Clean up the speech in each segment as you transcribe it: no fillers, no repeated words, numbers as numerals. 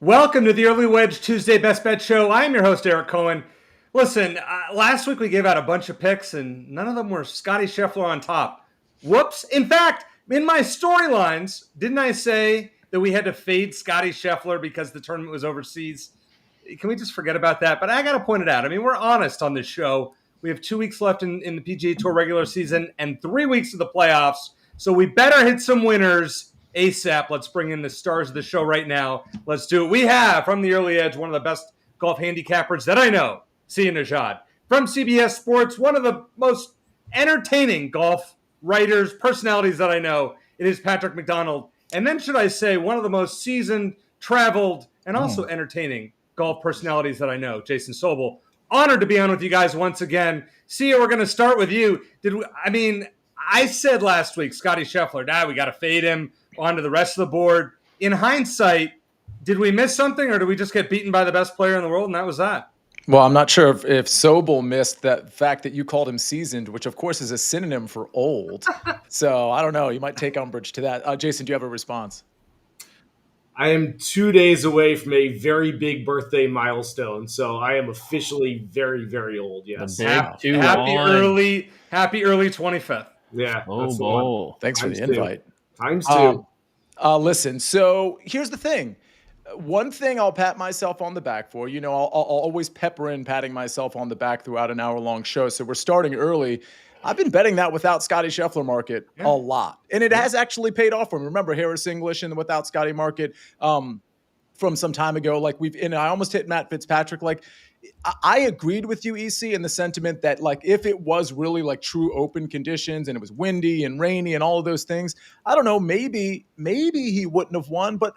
Welcome to the Early Wedge Tuesday Best Bet Show. I am your host, Eric Cohen. Listen, last week we gave out a bunch of picks, and none of them were Scotty Scheffler on top. Whoops. In fact, in my storylines, didn't I say that we had to fade Scotty Scheffler because the tournament was overseas? Can we just forget about that? But I got to point it out. I mean, we're honest on this show. We have 2 weeks left in the PGA Tour regular season and 3 weeks of the playoffs, so we better hit some winners ASAP. Let's bring in the stars of the show right now. Let's do it. We have, from the early edge, one of the best golf handicappers that I know, Sia Nejad. From CBS Sports, one of the most entertaining golf writers, personalities that I know, it is Patrick McDonald. And then, should I say, one of the most seasoned, traveled, and also entertaining golf personalities that I know, Jason Sobel. Honored to be on with you guys once again. Sia, we're going to start with you. I said last week, Scotty Scheffler, we got to fade him onto the rest of the board. In hindsight, did we miss something, or did we just get beaten by the best player in the world, and that was that? Well, I'm not sure if Sobel missed that fact that you called him seasoned, which, of course, is a synonym for old. So, I don't know. You might take umbrage to that. Jason, do you have a response? I am 2 days away from a very big birthday milestone, so I am officially very, very old, yes. Happy early 25th. Yeah. Oh, thanks for the invite. Times two. Listen, so here's the thing. One thing I'll pat myself on the back for, I'll always pepper in patting myself on the back throughout an hour-long show. So we're starting early. I've been betting that without Scotty Scheffler market a lot. And it has actually paid off for me. Remember Harris English in the without Scotty market from some time ago. I almost hit Matt Fitzpatrick. I agreed with you, EC, in the sentiment that if it was really true open conditions and it was windy and rainy and all of those things, I don't know, maybe he wouldn't have won, but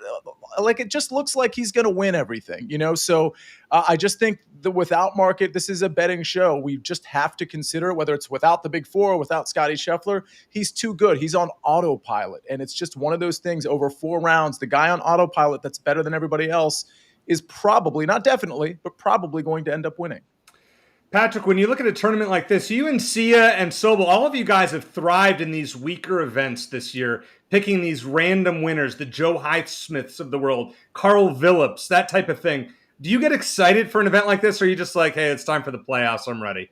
it just looks like he's going to win everything, So I just think the without market, this is a betting show. We just have to consider whether it's without the big four or without Scotty Scheffler. He's too good. He's on autopilot. And it's just one of those things over 4 rounds. The guy on autopilot that's better than everybody else is probably, not definitely, but probably going to end up winning. Patrick, when you look at a tournament like this, you and Sia and Sobel, all of you guys have thrived in these weaker events this year, picking these random winners, the Joe Highsmiths of the world, Carl Phillips, that type of thing. Do you get excited for an event like this, or are you just like, hey, it's time for the playoffs, I'm ready?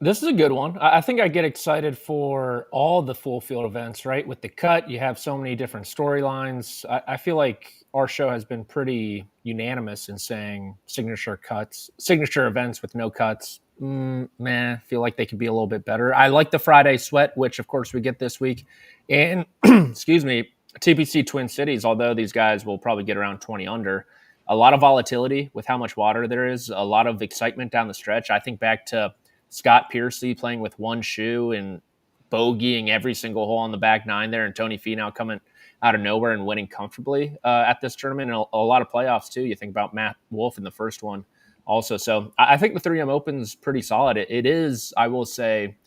This is a good one. I think I get excited for all the full field events, right? With the cut, you have so many different storylines. I feel like our show has been pretty unanimous in saying signature events with no cuts. Feel like they could be a little bit better. I like the Friday sweat, which of course we get this week. And excuse me, TPC Twin Cities, although these guys will probably get around 20 under, a lot of volatility with how much water there is, a lot of excitement down the stretch. I think back to Scott Piercy playing with one shoe and bogeying every single hole on the back 9 there, and Tony Finau coming out of nowhere and winning comfortably at this tournament, and a lot of playoffs too. You think about Matt Wolff in the first one also. So I think the 3M Open's pretty solid. It is, I will say,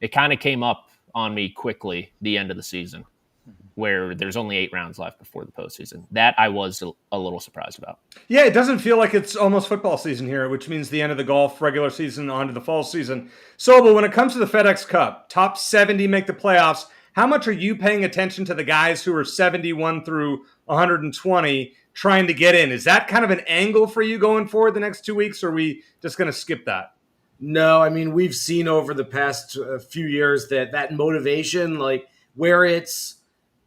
it kind of came up on me quickly the end of the season, where there's only 8 rounds left before the postseason. That I was a little surprised about. Yeah, it doesn't feel like it's almost football season here, which means the end of the golf regular season onto the fall season. Sobel, when it comes to the FedEx Cup, top 70 make the playoffs. How much are you paying attention to the guys who are 71 through 120 trying to get in? Is that kind of an angle for you going forward the next 2 weeks, or are we just going to skip that? No, I mean, we've seen over the past few years that motivation, where it's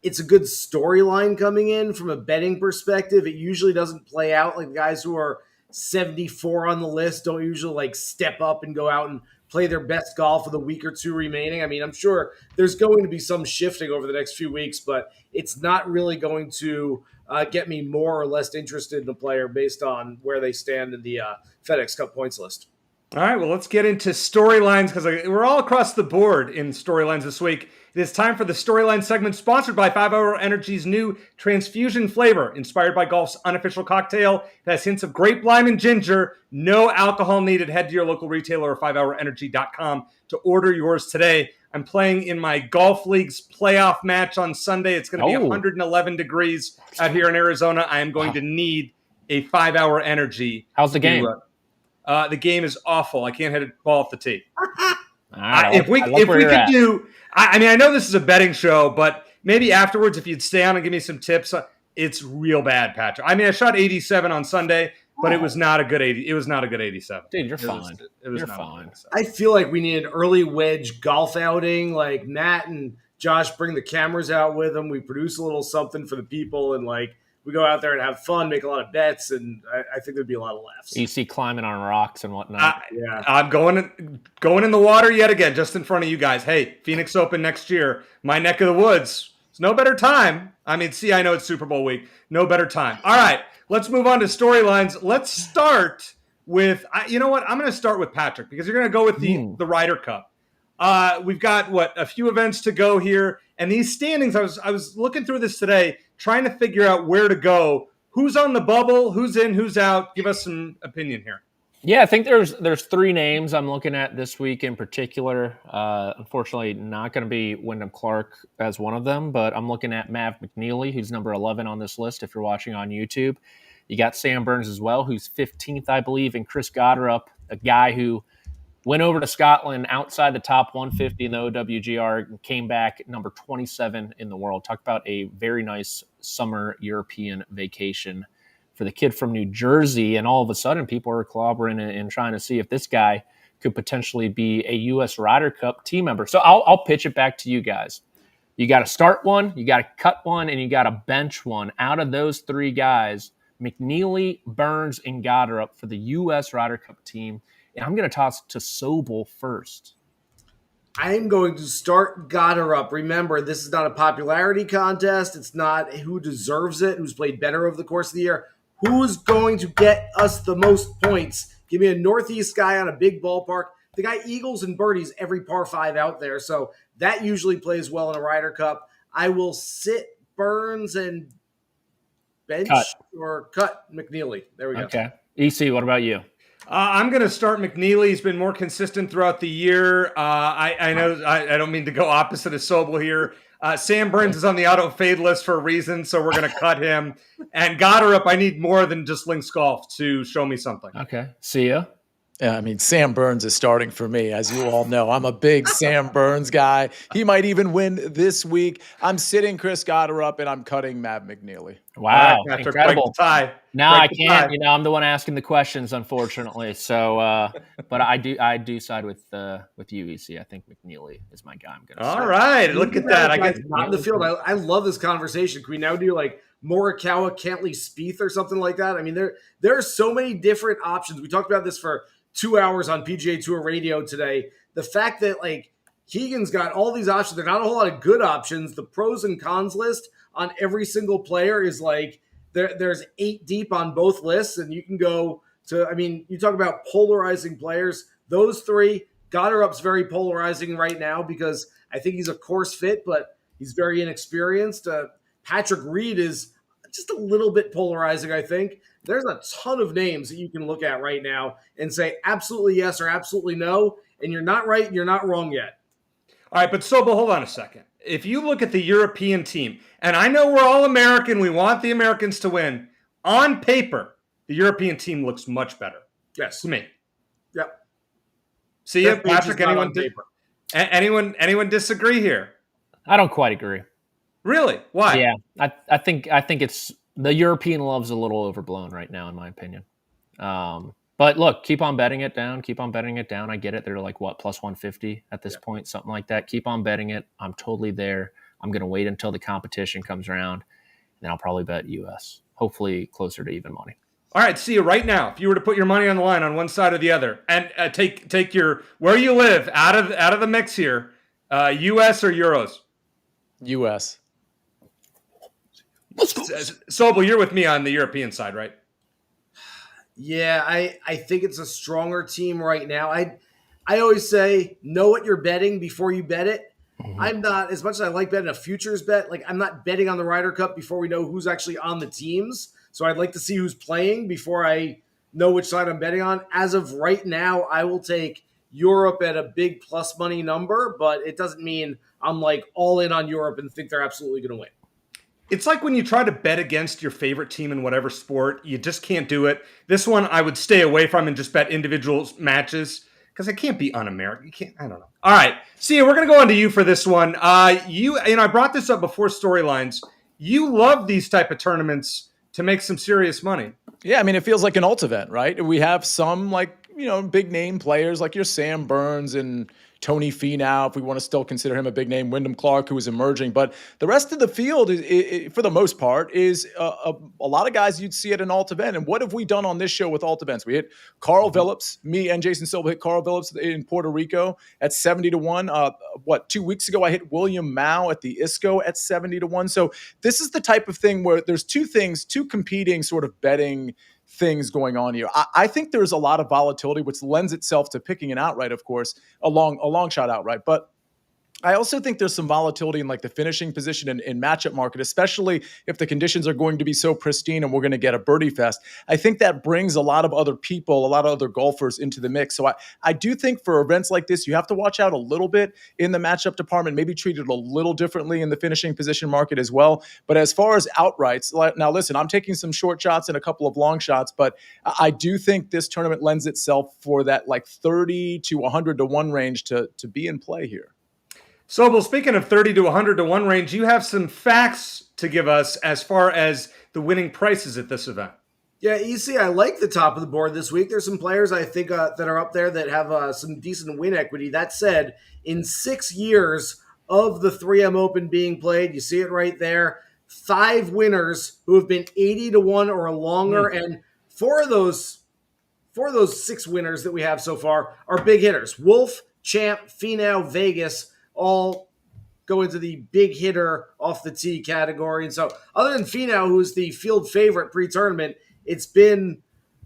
a good storyline coming in from a betting perspective. It usually doesn't play out like guys who are 74 on the list don't usually step up and go out and play their best golf with a week or 2 remaining. I mean, I'm sure there's going to be some shifting over the next few weeks, but it's not really going to get me more or less interested in the player based on where they stand in the FedEx Cup points list. All right, well, let's get into storylines because we're all across the board in storylines this week. It is time for the Storyline segment sponsored by 5 Hour Energy's new transfusion flavor, inspired by golf's unofficial cocktail. It has hints of grape, lime, and ginger. No alcohol needed. Head to your local retailer or 5hourenergy.com to order yours today. I'm playing in my golf league's playoff match on Sunday. It's going to be 111 degrees out here in Arizona. I am going to need a 5 Hour Energy. How's the game? The game is awful. I can't hit a ball off the tee. Right, if we could do, I mean, I know this is a betting show, but maybe afterwards, if you'd stay on and give me some tips, it's real bad, Patrick. I mean, I shot 87 on Sunday, but it was not a good 80. It was not a good 87. Dude, you're fine. It was you're not fine. I feel like we need an early wedge golf outing. Like Matt and Josh bring the cameras out with them. We produce a little something for the people, and like we go out there and have fun, make a lot of bets, and I think there'd be a lot of laughs. You see climbing on rocks and whatnot. Yeah, I'm going in the water yet again, just in front of you guys. Hey, Phoenix Open next year, my neck of the woods. It's no better time. I mean, I know it's Super Bowl week. No better time. All right, let's move on to storylines. Let's start with, you know what? I'm going to start with Patrick because you're going to go with the Ryder Cup. We've got, a few events to go here. And these standings, I was looking through this today, trying to figure out where to go. Who's on the bubble? Who's in? Who's out? Give us some opinion here. Yeah, I think there's three names I'm looking at this week in particular. Unfortunately, not going to be Wyndham Clark as one of them, but I'm looking at Mav McNeely, who's number 11 on this list if you're watching on YouTube. You got Sam Burns as well, who's 15th, I believe, and Chris Gotterup, a guy who went over to Scotland outside the top 150 in the OWGR and came back number 27 in the world. Talk about a very nice summer European vacation for the kid from New Jersey, and all of a sudden people are clobbering and trying to see if this guy could potentially be a U.S. Ryder Cup team member. So I'll pitch it back to you guys. You got to start one, you got to cut one, and you got to bench one. Out of those three guys, McNeely, Burns, and Gotterup for the U.S. Ryder Cup team. And I'm going to toss to Sobel first. I'm going to start Gotterup. Remember, this is not a popularity contest. It's not who deserves it, who's played better over the course of the year. Who's going to get us the most points? Give me a Northeast guy on a big ballpark. The guy eagles and birdies every par 5 out there. So that usually plays well in a Ryder Cup. I will sit Burns and bench or cut McNeely. There we go. Okay. EC, what about you? I'm going to start McNeely. He's been more consistent throughout the year. I know I don't mean to go opposite of Sobel here. Sam Burns is on the auto fade list for a reason, so we're going to cut him. And Gotterup, I need more than just links golf to show me something. Okay. Sia? Yeah, I mean, Sam Burns is starting for me, as you all know. I'm a big Sam Burns guy. He might even win this week. I'm sitting Chris Gotterup, and I'm cutting Mav McNeely. Wow, right, Patrick, incredible. Tie. No, I can't. I'm the one asking the questions, unfortunately. So, but I do side with you, EC. I think McNeely is my guy. I'm going to All right, look at that. I guess not in the field. I love this conversation. Can we now do like Morikawa, Cantley, Spieth, or something like that? I mean, there are so many different options. We talked about this for 2 hours on PGA Tour Radio today. The fact that like Keegan's got all these options, there are not a whole lot of good options. The pros and cons list on every single player is like there's 8 deep on both lists, and you can go to. I mean, you talk about polarizing players. Those three, Gotterup's very polarizing right now because I think he's a course fit, but he's very inexperienced. Patrick Reed is just a little bit polarizing, I think. There's a ton of names that you can look at right now and say absolutely yes or absolutely no, and you're not right and you're not wrong yet. All right, but Sobel, hold on a second. If you look at the European team, and I know we're all American, we want the Americans to win. On paper, the European team looks much better. Yes. To me. Yep. See ya, Patrick. Anyone disagree here? I don't quite agree. Really? Why? Yeah, I think it's the European love's a little overblown right now, in my opinion. But look, keep on betting it down. Keep on betting it down. I get it. They're like, what, plus 150 at this point, something like that. Keep on betting it. I'm totally there. I'm going to wait until the competition comes around, and I'll probably bet U.S., hopefully closer to even money. All right, see you right now. If you were to put your money on the line on one side or the other, and take your where you live out of the mix here, U.S. or Euros? U.S. Sobel, you're with me on the European side, right? Yeah, I think it's a stronger team right now. I always say know what you're betting before you bet it. Mm-hmm. I'm not, as much as I like betting a futures bet, like I'm not betting on the Ryder Cup before we know who's actually on the teams. So I'd like to see who's playing before I know which side I'm betting on. As of right now, I will take Europe at a big plus money number, but it doesn't mean I'm like all in on Europe and think they're absolutely going to win. It's like when you try to bet against your favorite team in whatever sport, you just can't do it. This one I would stay away from and just bet individual matches because I can't be un-American. You can't. I don't know. All right, Sia, we're going to go on to you for this one. I brought this up before storylines. You love these type of tournaments to make some serious money. Yeah, I mean, it feels like an alt event, right? We have some big name players like your Sam Burns and Tony Finau, if we want to still consider him a big name, Wyndham Clark, who is emerging. But the rest of the field, for the most part, is a lot of guys you'd see at an alt event. And what have we done on this show with alt events? We hit Carl Phillips, me and Jason Sobel hit Carl Phillips in Puerto Rico at 70-1. 2 weeks ago, I hit William Mao at the ISCO at 70-1. So this is the type of thing where there's two competing sort of betting things going on here. I think there's a lot of volatility, which lends itself to picking an outright, of course, a long shot outright. But I also think there's some volatility in like the finishing position in matchup market, especially if the conditions are going to be so pristine and we're going to get a birdie fest. I think that brings a lot of other people, a lot of other golfers into the mix. So I do think for events like this, you have to watch out a little bit in the matchup department, maybe treat it a little differently in the finishing position market as well. But as far as outrights, now listen, I'm taking some short shots and a couple of long shots, but I do think this tournament lends itself for that like 30 to 100-1 range to be in play here. Sobel, speaking of 30 to 100-1 range, you have some facts to give us as far as the winning prices at this event. Yeah, EC, I like the top of the board this week. There's some players I think that are up there that have some decent win equity. That said, in 6 years of the 3M Open being played, you see it right there, 5 winners who have been 80-1 or longer, and four of those 6 winners that we have so far are big hitters. Wolf, Champ, Finau, Vegas, all go into the big hitter off the tee category. And so other than Finau, who's the field favorite pre-tournament, it's been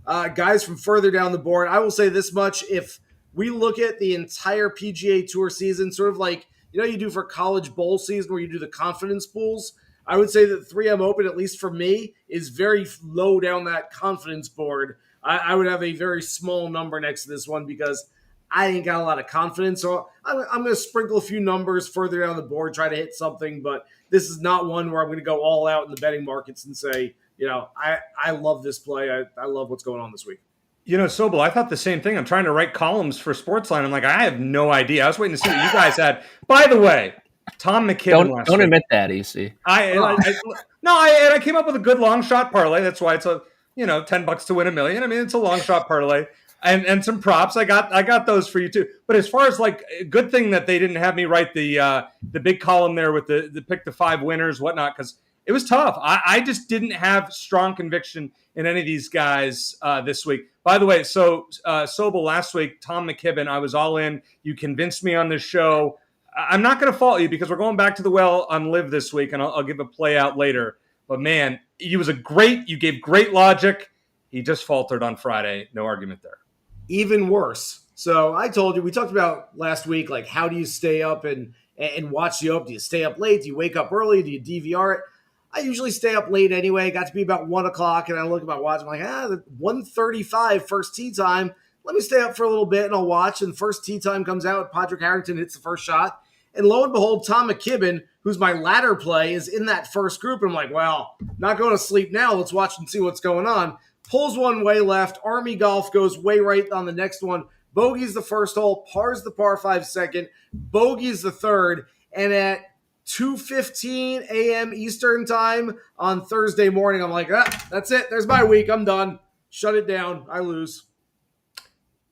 guys from further down the board. I will say this much. If we look at the entire PGA Tour season, sort of like, you do for college bowl season where you do the confidence pools, I would say that 3M Open, at least for me, is very low down that confidence board. I would have a very small number next to this one because I ain't got a lot of confidence. So I'm going to sprinkle a few numbers further down the board, try to hit something. But this is not one where I'm going to go all out in the betting markets and say, I love this play. I love what's going on this week. Sobel, I thought the same thing. I'm trying to write columns for SportsLine. I'm like, I have no idea. I was waiting to see what you guys had. By the way, Tom McKibben. Don't admit that, EC. I came up with a good long shot parlay. That's why it's a $10 to win $1 million. I mean, it's a long shot parlay. And some props. I got those for you too. But as far as like, good thing that they didn't have me write the big column there with the pick the 5 winners, whatnot, because it was tough. I just didn't have strong conviction in any of these guys this week. By the way, so Sobel last week, Tom McKibben, I was all in. You convinced me on this show. I'm not going to fault you because we're going back to the well on Live this week, and I'll give a play out later. But man, you gave great logic. He just faltered on Friday. No argument there. Even worse. So I told you, we talked about last week, like how do you stay up and watch the Open? Do you stay up late? Do you wake up early? Do you DVR it? I usually stay up late anyway. It got to be about 1 o'clock, and I look at my watch. I'm like, 1:35 first tee time. Let me stay up for a little bit, and I'll watch. And first tee time comes out. Patrick Harrington hits the first shot. And lo and behold, Tom McKibben, who's my ladder play, is in that first group. And I'm like, well, not going to sleep now. Let's watch and see what's going on. Pulls one way left. Army Golf goes way right on the next one. Bogey's the first hole. Pars the par 5 second. Bogey's the third. And at 2:15 a.m. Eastern time on Thursday morning, I'm like, that's it. There's my week. I'm done. Shut it down. I lose.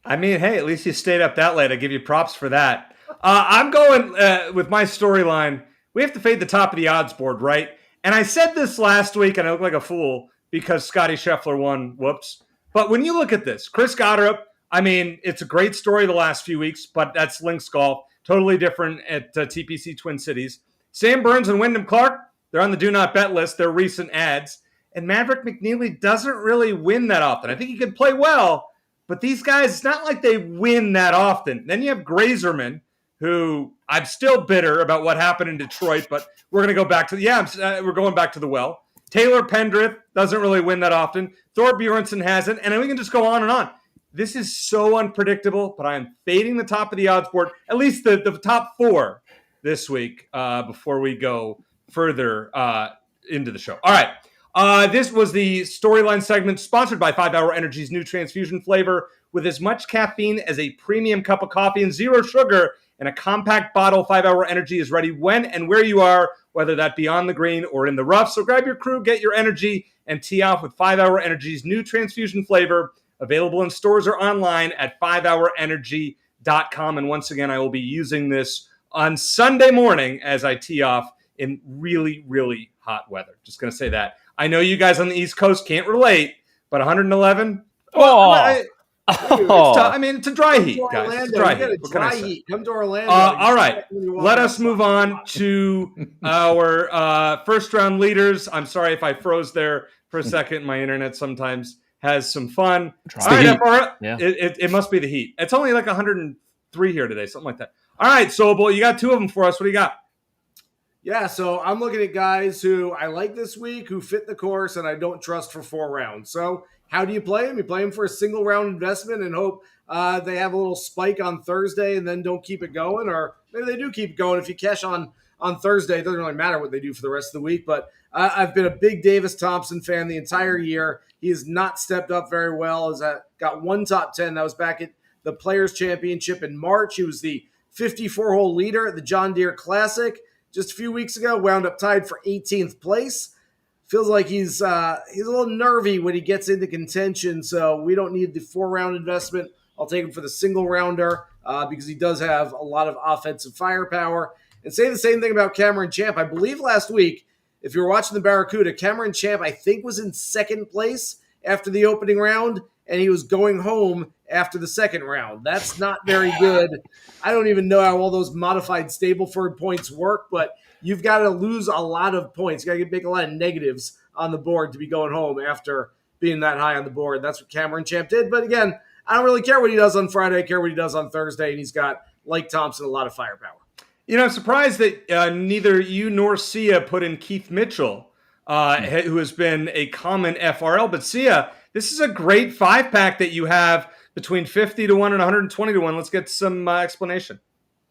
I mean, hey, at least you stayed up that late. I give you props for that. I'm going with my storyline. We have to fade the top of the odds board, right? And I said this last week, and I look like a fool because Scotty Scheffler won. Whoops. But when you look at this, Chris Goddard, I mean, it's a great story the last few weeks, but that's links golf. Totally different at TPC Twin Cities. Sam Burns and Wyndham Clark, they're on the do not bet list. They're recent ads. And Maverick McNeely doesn't really win that often. I think he could play well, but these guys, it's not like they win that often. Then you have Grazerman, who I'm still bitter about what happened in Detroit, but we're going to go back to, we're going back to the well. Taylor Pendrith doesn't really win that often. Thor Bjornsson hasn't, and then we can just go on and on. This is so unpredictable, but I am fading the top of the odds board, at least the top 4 this week before we go further into the show. All right. This was the Storyline segment sponsored by 5 Hour Energy's new transfusion flavor with as much caffeine as a premium cup of coffee and 0 sugar and a compact bottle. 5-Hour Energy is ready when and where you are, whether that be on the green or in the rough. So grab your crew, get your energy, and tee off with 5-Hour Energy's new transfusion flavor, available in stores or online at 5hourenergy.com. And once again, I will be using this on Sunday morning as I tee off in really, really hot weather. Just going to say that. I know you guys on the East Coast can't relate, but 111? Well, it's tough. I mean, it's a dry heat, guys. It's a dry heat. What can I say? Come to Orlando. All right. Let us move on to our first round leaders. I'm sorry if I froze there for a second. My internet sometimes has some fun. All right, it must be the heat. It's only like 103 here today, something like that. All right, Sobel, you got two of them for us. What do you got? Yeah, so I'm looking at guys who I like this week, who fit the course, and I don't trust for 4 rounds. So how do you play them? You play them for a single round investment and hope they have a little spike on Thursday and then don't keep it going, or maybe they do keep going. If you cash on Thursday, it doesn't really matter what they do for the rest of the week. But I've been a big Davis Thompson fan the entire year. He has not stepped up very well. Has got one top 10. That was back at the Players' Championship in March. He was the 54-hole leader at the John Deere Classic just a few weeks ago. Wound up tied for 18th place. Feels like he's a little nervy when he gets into contention, so we don't need the 4-round investment. I'll take him for the single rounder because he does have a lot of offensive firepower. And say the same thing about Cameron Champ. I believe last week, if you were watching the Barracuda, Cameron Champ, I think, was in second place after the opening round, and he was going home after the second round. That's not very good. I don't even know how all those modified Stableford points work, but you've got to lose a lot of points. You got to make a lot of negatives on the board to be going home after being that high on the board. That's what Cameron Champ did. But again, I don't really care what he does on Friday. I care what he does on Thursday, and he's got, like Thompson, a lot of firepower. You know, I'm surprised that neither you nor Sia put in Keith Mitchell, who has been a common FRL. But Sia, this is a great 5-pack that you have between 50 to 1 and 120 to 1. Let's get some explanation.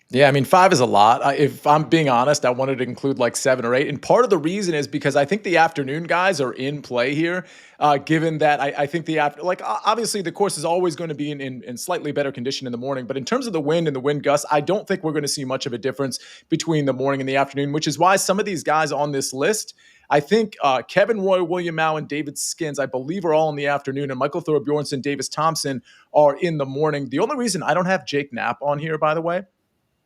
Yeah, I mean, 5 is a lot. If I'm being honest, I wanted to include like 7 or 8. And part of the reason is because I think the afternoon guys are in play here, given that I think obviously the course is always going to be in slightly better condition in the morning. But in terms of the wind and the wind gusts, I don't think we're going to see much of a difference between the morning and the afternoon, which is why some of these guys on this list, I think Kevin Roy, William Mao, and David Skins, I believe, are all in the afternoon, and Michael Thorbjornsen, Davis Thompson are in the morning. The only reason I don't have Jake Knapp on here, by the way,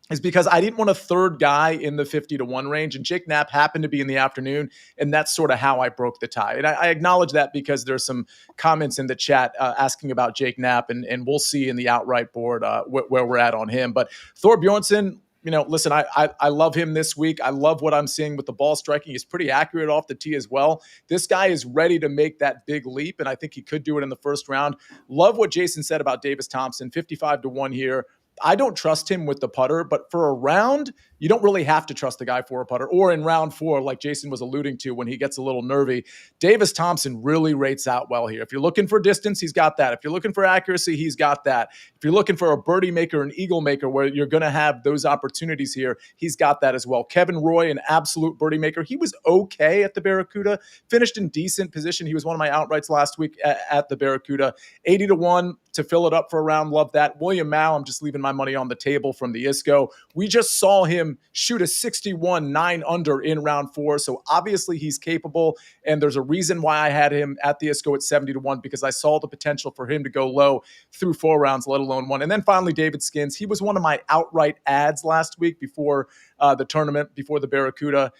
is because I didn't want a third guy in the 50 to 1 range, and Jake Knapp happened to be in the afternoon, and that's sort of how I broke the tie. And I acknowledge that because there's some comments in the chat asking about Jake Knapp, and we'll see in the outright board where we're at on him. But Thorbjornsen, listen, I love him this week. I love what I'm seeing with the ball striking. He's pretty accurate off the tee as well. This guy is ready to make that big leap, and I think he could do it in the first round. Love what Jason said about Davis Thompson, 55 to 1 here. I don't trust him with the putter, but for a round, you don't really have to trust the guy for a putter. Or in round 4, like Jason was alluding to when he gets a little nervy, Davis Thompson really rates out well here. If you're looking for distance, he's got that. If you're looking for accuracy, he's got that. If you're looking for a birdie maker, an eagle maker, where you're going to have those opportunities here, he's got that as well. Kevin Roy, an absolute birdie maker. He was okay at the Barracuda, finished in decent position. He was one of my outrights last week at the Barracuda. 80 to 1 to fill it up for a round. Love that. William Mao, I'm just leaving my money on the table from the ISCO. We just saw him shoot a 61 9 under in round 4. So obviously he's capable. And there's a reason why I had him at the ISCO at 70 to 1, because I saw the potential for him to go low through 4 rounds, let alone 1. And then finally, David Skins. He was one of my outright ads last week before the tournament, before the Barracuda.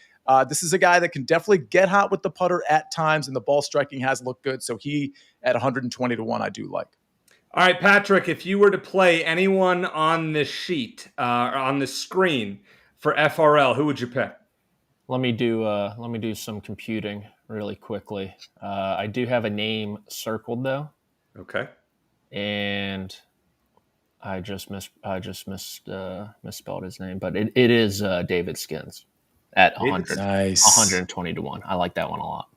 This is a guy that can definitely get hot with the putter at times, and the ball striking has looked good. So he at 120 to 1, I do like. All right, Patrick, if you were to play anyone on this sheet, or on the screen for FRL, who would you pick? Let me do some computing really quickly. I do have a name circled though. Okay. And I just misspelled his name, but it is David Skins at 100, nice. 120 to 1. I like that one a lot.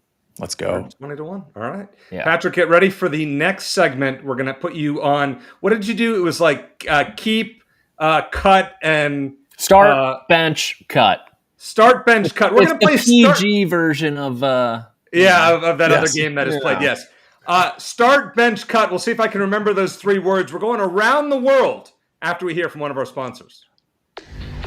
Let's go. 20 to 1. All right. Yeah. Patrick, get ready for the next segment. We're going to put you on. What did you do? It was like keep, cut, and start, bench, cut. Start, bench, cut. We're going to play PG version of of that other game that is played. Yes. Start, bench, cut. We'll see if I can remember those 3 words. We're going around the world after we hear from one of our sponsors.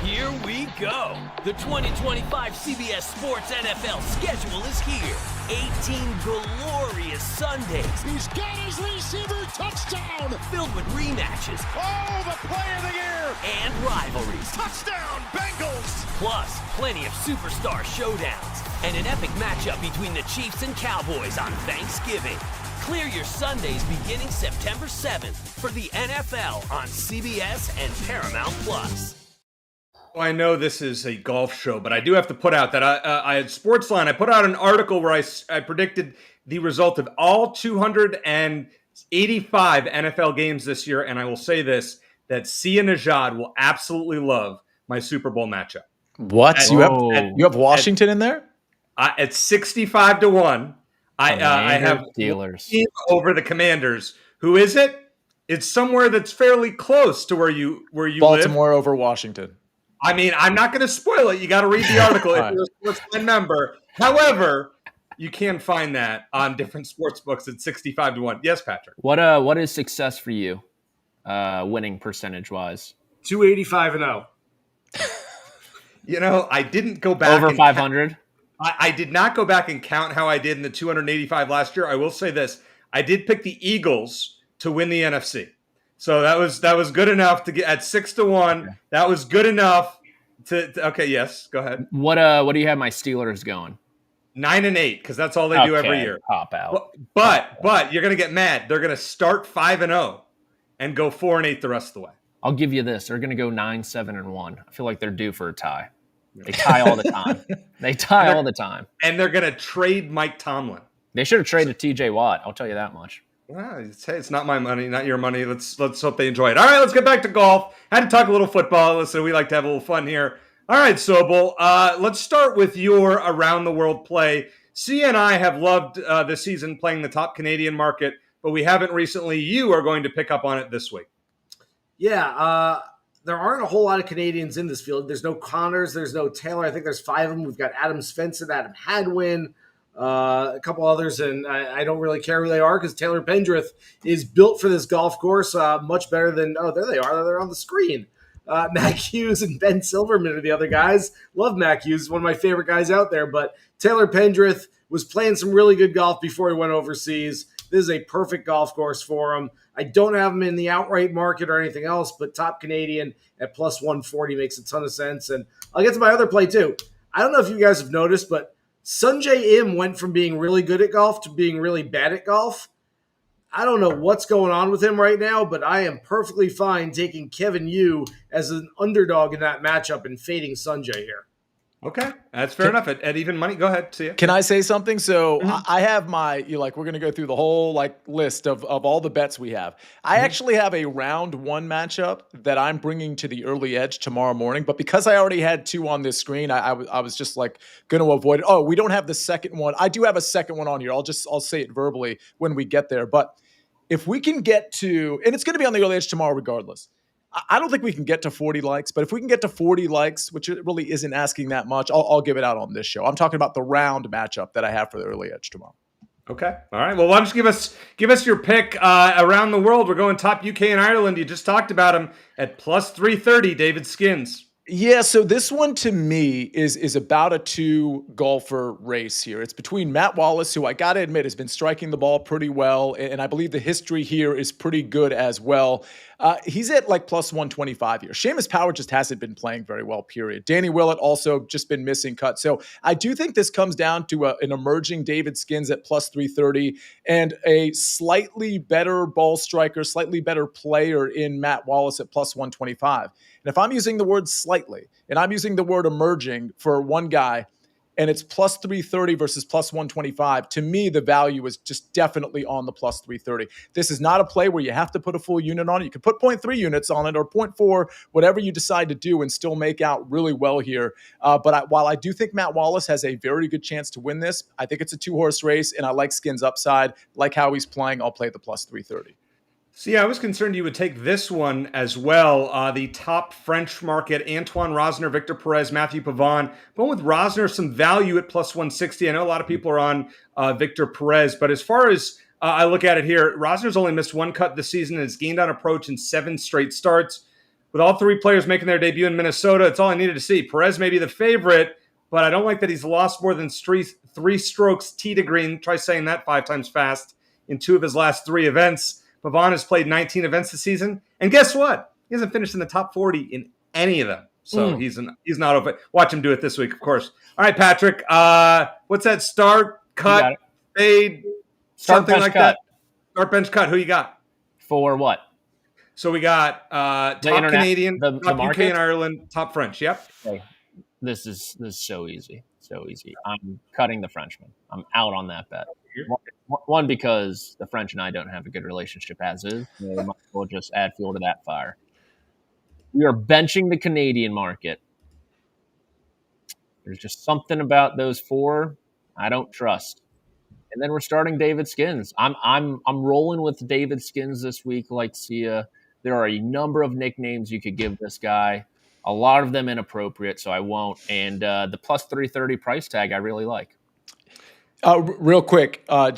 Here we go. The 2025 CBS Sports NFL schedule is here. 18 glorious Sundays. He's got his receiver touchdown. Filled with rematches. Oh, the play of the year. And rivalries. Touchdown, Bengals. Plus, plenty of superstar showdowns. And an epic matchup between the Chiefs and Cowboys on Thanksgiving. Clear your Sundays beginning September 7th for the NFL on CBS and Paramount Plus. I know this is a golf show, but I do have to put out that I had SportsLine. I put out an article where I predicted the result of all 285 NFL games this year, and I will say this, that Sia Nejad will absolutely love my Super Bowl matchup. What? You have Washington in there? At 65-1, I have Steelers over the Commanders. Who is it? It's somewhere that's fairly close to where you Baltimore live. over Washington. I mean, I'm not going to spoil it. You got to read the article if you're a SportsLine member. However, you can find that on different sports books at 65-1. Yes, Patrick. What is success for you, winning percentage wise? 285-0. I didn't go back Over 500. I did not go back and count how I did in the 285 last year. I will say this: I did pick the Eagles to win the NFC. So that was good enough to get at 6-1. Okay. That was good enough to okay. Yes, go ahead. What do you have my Steelers going? 9-8 because that's all they do every year. Pop out. But you're gonna get mad. They're gonna start 5-0 and go 4-8 the rest of the way. I'll give you this: they're gonna go 9-7-1. I feel like they're due for a tie. They tie all the time. And they're gonna trade Mike Tomlin. They should have traded T.J. Watt. I'll tell you that much. Well, it's not my money, not your money. Let's hope they enjoy it. All right, let's get back to golf. Had to talk a little football. Listen, we like to have a little fun here. All right, Sobel, let's start with your around the world play. Sia and I have loved this season playing the top Canadian market, but we haven't recently. You are going to pick up on it this week. Yeah, there aren't a whole lot of Canadians in this field. There's no Connors, there's no Taylor. I think there's 5 of them. We've got Adam Svensson, Adam Hadwin, a couple others, and I don't really care who they are because Taylor Pendrith is built for this golf course much better than, there they are. They're on the screen. Mac Hughes and Ben Silverman are the other guys. Love Mac Hughes, one of my favorite guys out there, but Taylor Pendrith was playing some really good golf before he went overseas. This is a perfect golf course for him. I don't have him in the outright market or anything else, but top Canadian at plus 140 makes a ton of sense. And I'll get to my other play too. I don't know if you guys have noticed, but Sungjae Im went from being really good at golf to being really bad at golf. I don't know what's going on with him right now, but I am perfectly fine taking Kevin Yu as an underdog in that matchup and fading Sungjae here. Okay, that's fair enough. At even money, go ahead. See ya. Can I say something? So I have we're going to go through the whole list of all the bets we have. I actually have a round 1 matchup that I'm bringing to the early edge tomorrow morning. But because I already had 2 on this screen, I was just going to avoid it. Oh, we don't have the second one. I do have a second one on here. I'll say it verbally when we get there. But if we can get to, and it's going to be on the early edge tomorrow regardless. I don't think we can get to 40 likes, but if we can get to 40 likes, which it really isn't asking that much, I'll give it out on this show. I'm talking about the round matchup that I have for the early edge tomorrow. Okay. All right. Well, why don't you give us your pick around the world? We're going top UK and Ireland. You just talked about him at plus 330, David Skins. Yeah, so this one to me is about a 2 golfer race here. It's between Matt Wallace, who I got to admit has been striking the ball pretty well, and I believe the history here is pretty good as well. He's at plus 125 here. Seamus Power just hasn't been playing very well, period. Danny Willett also just been missing cut. So I do think this comes down to an emerging David Skins at plus 330 and a slightly better ball striker, slightly better player in Matt Wallace at plus 125. And if I'm using the word slightly, and I'm using the word emerging for one guy, and it's plus 330 versus plus 125, to me, the value is just definitely on the plus 330. This is not a play where you have to put a full unit on it. You can put 0.3 units on it or 0.4, whatever you decide to do, and still make out really well here. While I do think Matt Wallace has a very good chance to win this, I think it's a 2-horse race, and I like Skins' upside. Like how he's playing, I'll play the plus 330. See, I was concerned you would take this one as well. The top French market, Antoine Rosner, Victor Perez, Matthew Pavon. But with Rosner, some value at plus 160. I know a lot of people are on Victor Perez, but as far as I look at it here, Rosner's only missed 1 cut this season and has gained on approach in 7 straight starts. With all three players making their debut in Minnesota, it's all I needed to see. Perez may be the favorite, but I don't like that he's lost more than three strokes tee to green. Try saying that 5 times fast in 2 of his last 3 events. Pavon has played 19 events this season. And guess what? He hasn't finished in the top 40 in any of them. So he's not open. Watch him do it this week, of course. All right, Patrick. What's that? Start, cut, fade, something like that. Start, bench, cut. Who you got? For what? So we got top Canadian, top UK and Ireland, top French. Yep. Okay. This is so easy. So easy. I'm cutting the Frenchman. I'm out on that bet. One, because the French and I don't have a good relationship as is. We might as well just add fuel to that fire. We are benching the Canadian market. There's just something about those 4 I don't trust. And then we're starting David Skins. I'm rolling with David Skins this week, like Sia. There are a number of nicknames you could give this guy. A lot of them inappropriate, so I won't. And the plus 330 price tag I really like. Real quick, I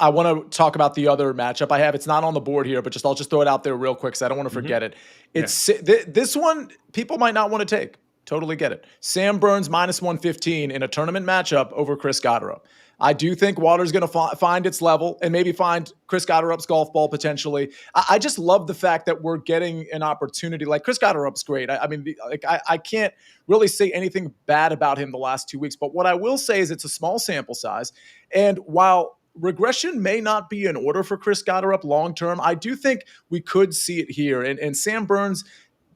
want to talk about the other matchup I have. It's not on the board here, but I'll just throw it out there real quick because I don't want to forget it. It's this one people might not want to take. Totally get it. Sam Burns minus 115 in a tournament matchup over Chris Gotterup. I do think water's going to find its level and maybe find Chris Gotterup's golf ball potentially. I just love the fact that we're getting an opportunity. Like, Chris Gotterup's great. I can't really say anything bad about him the last 2 weeks. But what I will say is it's a small sample size. And while regression may not be in order for Chris Gotterup long term, I do think we could see it here. And Sam Burns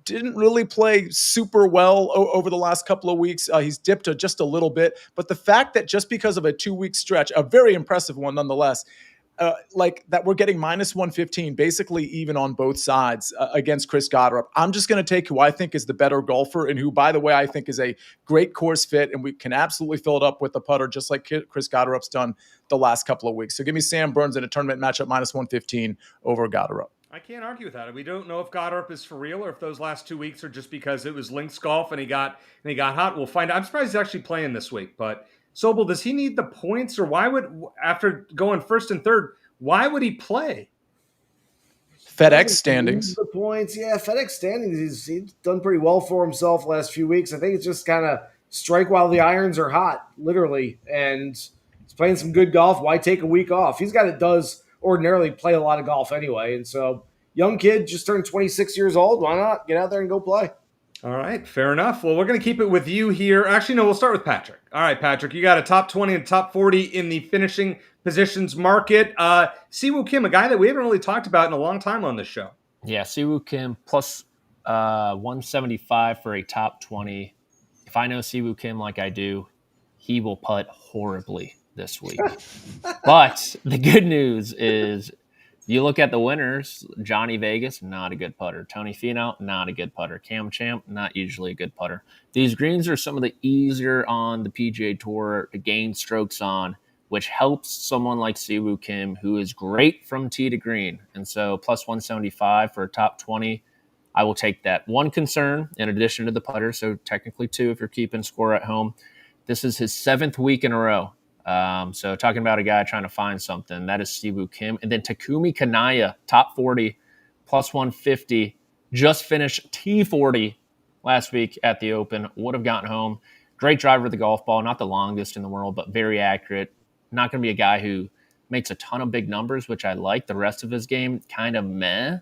didn't really play super well over the last couple of weeks. He's dipped just a little bit. But the fact that just because of a 2-week stretch, a very impressive one nonetheless, like that we're getting minus 115, basically even on both sides against Chris Gotterup. I'm just going to take who I think is the better golfer and who, by the way, I think is a great course fit, and we can absolutely fill it up with the putter just like Chris Gotterup's done the last couple of weeks. So give me Sam Burns in a tournament matchup minus 115 over Gotterup. I can't argue with that. We don't know if Gotterup is for real or if those last 2 weeks are just because it was links golf and he got hot. We'll find out. I'm surprised he's actually playing this week. But Sobel, does he need the points, or why would, after going first and third, why would he play? FedEx standings. The points, yeah, FedEx standings. He's done pretty well for himself last few weeks. I think it's just kind of strike while the irons are hot, literally. And he's playing some good golf. Why take a week off? He's a guy that does ordinarily play a lot of golf anyway. And so, young kid, just turned 26 years old. Why not get out there and go play? All right, fair enough. Well, we're going to keep it with you here. Actually, no, we'll start with Patrick. All right, Patrick, you got a top 20 and top 40 in the finishing positions market. Siwoo Kim, a guy that we haven't really talked about in a long time on this show. Yeah, Siwoo Kim plus 175 for a top 20. If I know Siwoo Kim like I do, he will putt horribly this week. But the good news is you look at the winners, Johnny Vegas, not a good putter. Tony Finau, not a good putter. Cam Champ, not usually a good putter. These greens are some of the easier on the PGA Tour to gain strokes on, which helps someone like Siwoo Kim, who is great from tee to green. And so plus 175 for a top 20, I will take that. One concern, in addition to the putter, so technically 2 if you're keeping score at home, this is his 7th week in a row. So talking about a guy trying to find something, that is Siwoo Kim. And then Takumi Kanaya, top 40, plus 150, just finished T40 last week at the Open, would have gotten home. Great driver of the golf ball, not the longest in the world, but very accurate. Not going to be a guy who makes a ton of big numbers, which I like. The rest of his game, kind of meh.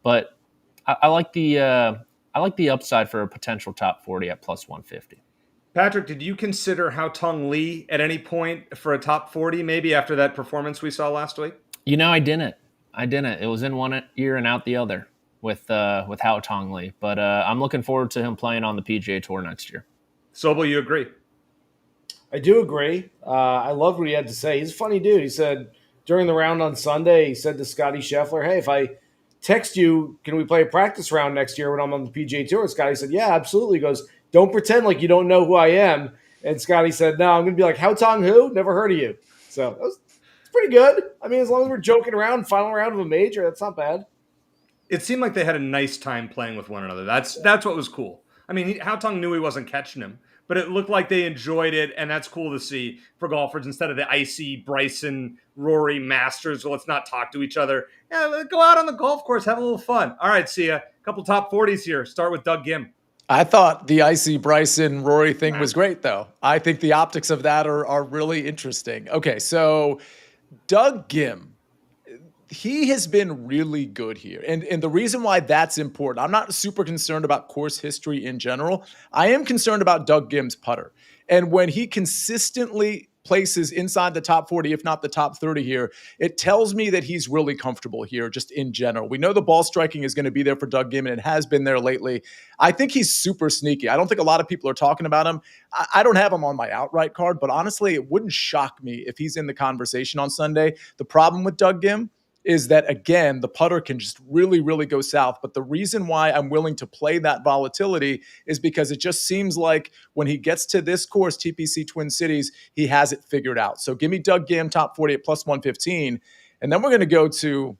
But I like the upside for a potential top 40 at plus 150. Patrick, did you consider Haotong Li at any point for a top 40, maybe after that performance we saw last week? You know, I didn't. It was in one ear and out the other with Haotong Li. But I'm looking forward to him playing on the PGA Tour next year. Sobel, you agree? I do agree. I loved what he had to say. He's a funny dude. He said during the round on Sunday, he said to Scotty Scheffler, hey, if I text you, can we play a practice round next year when I'm on the PGA Tour? And Scotty said, yeah, absolutely. He goes, don't pretend like you don't know who I am. And Scotty said, no, I'm going to be like, Haotong who? Never heard of you. So it's pretty good. I mean, as long as we're joking around, final round of a major, that's not bad. It seemed like they had a nice time playing with one another. That's what was cool. I mean, Haotong knew he wasn't catching him, but it looked like they enjoyed it, and that's cool to see for golfers instead of the icy Bryson, Rory, Masters. Well, let's not talk to each other. Yeah, go out on the golf course, have a little fun. All right, Sia, couple top 40s here. Start with Doug Gim. I thought the Icy Bryson Rory thing was great, though. I think the optics of that are really interesting. Okay, so Doug Gim, he has been really good here. And the reason why that's important, I'm not super concerned about course history in general. I am concerned about Doug Gim's putter. And when he consistently places inside the top 40, if not the top 30 here, it tells me that he's really comfortable here just in general. We know the ball striking is going to be there for Doug Gim, and it has been there lately. I think he's super sneaky. I don't think a lot of people are talking about him. I don't have him on my outright card, but honestly, it wouldn't shock me if he's in the conversation on Sunday. The problem with Doug Gim is that, again, the putter can just really, really go south. But the reason why I'm willing to play that volatility is because it just seems like when he gets to this course, TPC Twin Cities, he has it figured out. So give me Doug Gim, top 40 at plus 115. And then we're going to go to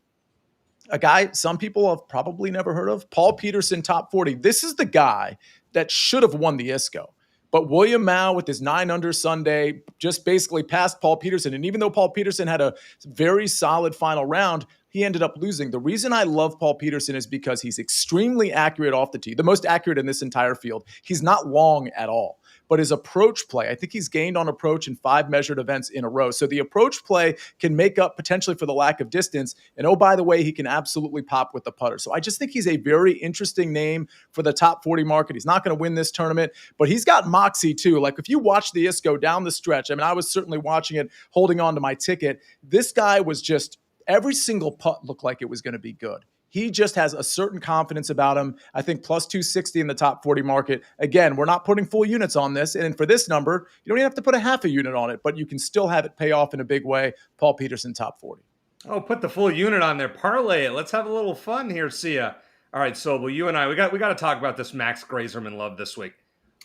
a guy some people have probably never heard of, Paul Peterson, top 40. This is the guy that should have won the ISCO. But William Mao with his 9 under Sunday just basically passed Paul Peterson. And even though Paul Peterson had a very solid final round, he ended up losing. The reason I love Paul Peterson is because he's extremely accurate off the tee, the most accurate in this entire field. He's not long at all. But his approach play, I think he's gained on approach in 5 measured events in a row. So the approach play can make up potentially for the lack of distance. And oh, by the way, he can absolutely pop with the putter. So I just think he's a very interesting name for the top 40 market. He's not going to win this tournament, but he's got moxie too. Like if you watch the ISCO down the stretch, I mean, I was certainly watching it, holding on to my ticket. This guy was just, every single putt looked like it was going to be good. He just has a certain confidence about him. I think plus 260 in the top 40 market. Again, we're not putting full units on this. And for this number, you don't even have to put a half a unit on it, but you can still have it pay off in a big way. Paul Peterson, top 40. Oh, put the full unit on there. Parlay it. Let's have a little fun here, Sia. All right, Sobel, you and I, we got to talk about this Max Grazerman love this week.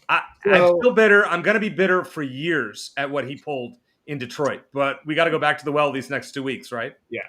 I'm still bitter. I'm going to be bitter for years at what he pulled in Detroit, but we got to go back to the well these next 2 weeks, right? Yeah.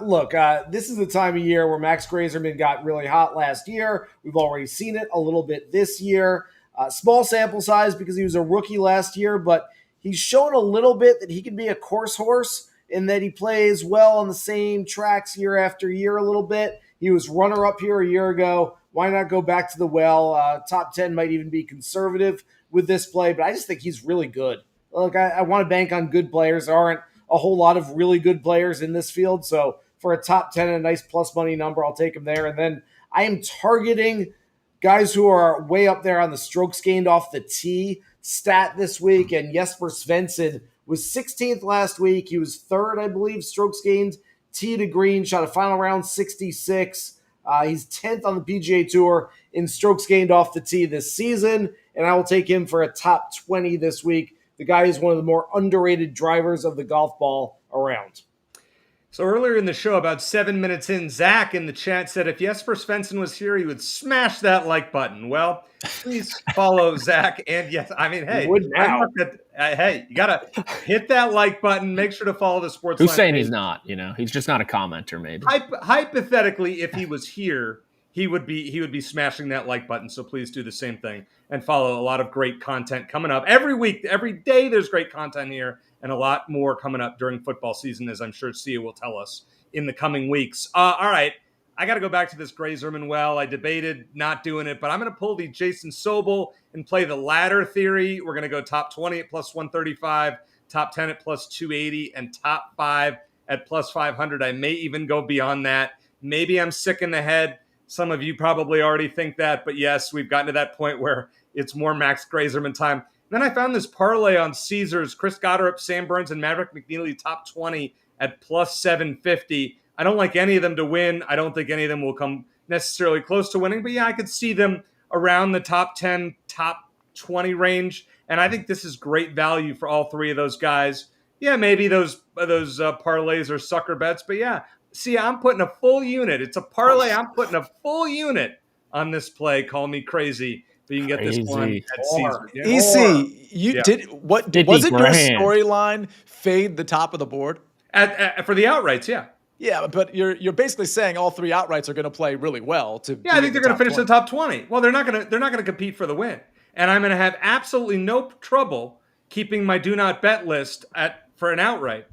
Look, this is the time of year where Max Grazerman got really hot last year. We've already seen it a little bit this year. Small sample size because he was a rookie last year, but he's shown a little bit that he can be a course horse in that he plays well on the same tracks year after year a little bit. He was runner-up here a year ago. Why not go back to the well? Top 10 might even be conservative with this play, but I just think he's really good. Look, I want to bank on good players. There aren't a whole lot of really good players in this field. So for a top 10 and a nice plus money number, I'll take him there. And then I am targeting guys who are way up there on the strokes gained off the tee stat this week. And Jesper Svensson was 16th last week. He was third, I believe, strokes gained tee to green, shot a final round 66. He's 10th on the PGA Tour in strokes gained off the tee this season. And I will take him for a top 20 this week. The guy is one of the more underrated drivers of the golf ball around. So earlier in the show, about 7 minutes in, Zach in the chat said if Jesper Svensson was here, he would smash that like button. Well, please follow Zach. And yes, I mean, hey, hey, you got to hit that like button. Make sure to follow the SportsLine. Who's saying he's not? He's just not a commenter, maybe. Hypothetically, if he was here, he would be smashing that like button. So please do the same thing and follow a lot of great content coming up every week. Every day there's great content here and a lot more coming up during football season, as I'm sure Sia will tell us in the coming weeks. All right, I got to go back to this Grazerman well. I debated not doing it, but I'm going to pull the Jason Sobel and play the ladder theory. We're going to go top 20 at plus 135, top 10 at plus 280, and top 5 at plus 500. I may even go beyond that. Maybe I'm sick in the head. Some of you probably already think that, but yes, we've gotten to that point where it's more Max Grazerman time. Then I found this parlay on Caesars, Chris Goddard, Sam Burns, and Maverick McNeely top 20 at plus 750. I don't like any of them to win. I don't think any of them will come necessarily close to winning, but yeah, I could see them around the top 10, top 20 range, and I think this is great value for all three of those guys. Yeah, maybe those parlays are sucker bets, but yeah, see, I'm putting a full unit. It's a parlay. I'm putting a full unit on this play. Call me crazy, but you can get this one at Caesar. Yeah. Wasn't your storyline fade the top of the board? For the outrights, yeah. Yeah, but you're basically saying all three outrights are going to play really well. I think they're going to finish in the top 20. Well, they're not going to compete for the win, and I'm going to have absolutely no trouble keeping my do not bet list for an outright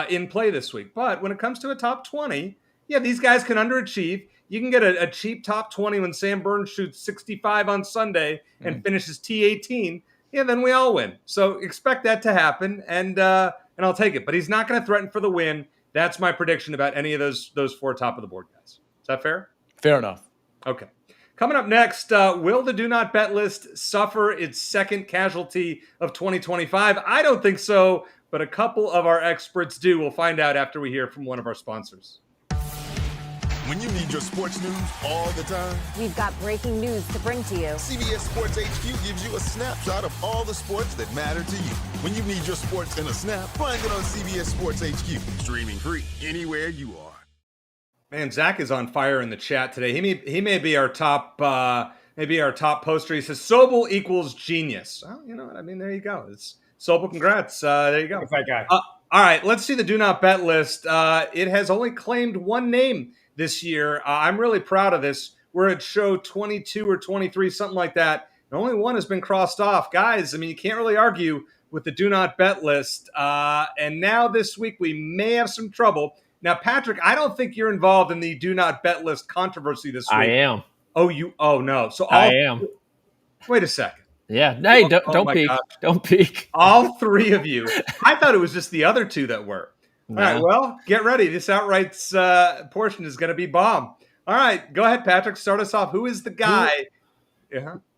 in play this week. But when it comes to a top 20, yeah, these guys can underachieve. You can get a cheap top 20 when Sam Burns shoots 65 on Sunday and finishes T18. Yeah, then we all win. So expect that to happen, and I'll take it. But he's not going to threaten for the win. That's my prediction about any of those four top of the board guys. Is that fair? Fair enough. Okay. Coming up next, will the do not bet list suffer its second casualty of 2025? I don't think so, but a couple of our experts do. We'll find out after we hear from one of our sponsors. When you need your sports news all the time, We've got breaking news to bring to you. CBS Sports HQ gives you a snapshot of all the sports that matter to you. When you need your sports in a snap, find it on CBS Sports HQ, streaming free anywhere you are. Man, Zach is on fire in the chat today. He may be our top poster. He says Sobel equals genius. Well, you know what I mean. There you go. It's Sobel. Congrats. There you go. That guy. All right, let's see the do not bet list. It has only claimed one name this year. I'm really proud of this. We're at show 22 or 23, something like that. And only one has been crossed off, guys. I mean, you can't really argue with the do not bet list. And now this week we may have some trouble. Now, Patrick, I don't think you're involved in the do not bet list controversy this week. I am. Oh no. So I am. Wait a second. Yeah. Hey, don't my peek. gosh. Don't peek. All three of you. I thought it was just the other two that were. No. All right, well, get ready. This outrights portion is going to be bomb. All right, go ahead, Patrick. Start us off. Who is the guy?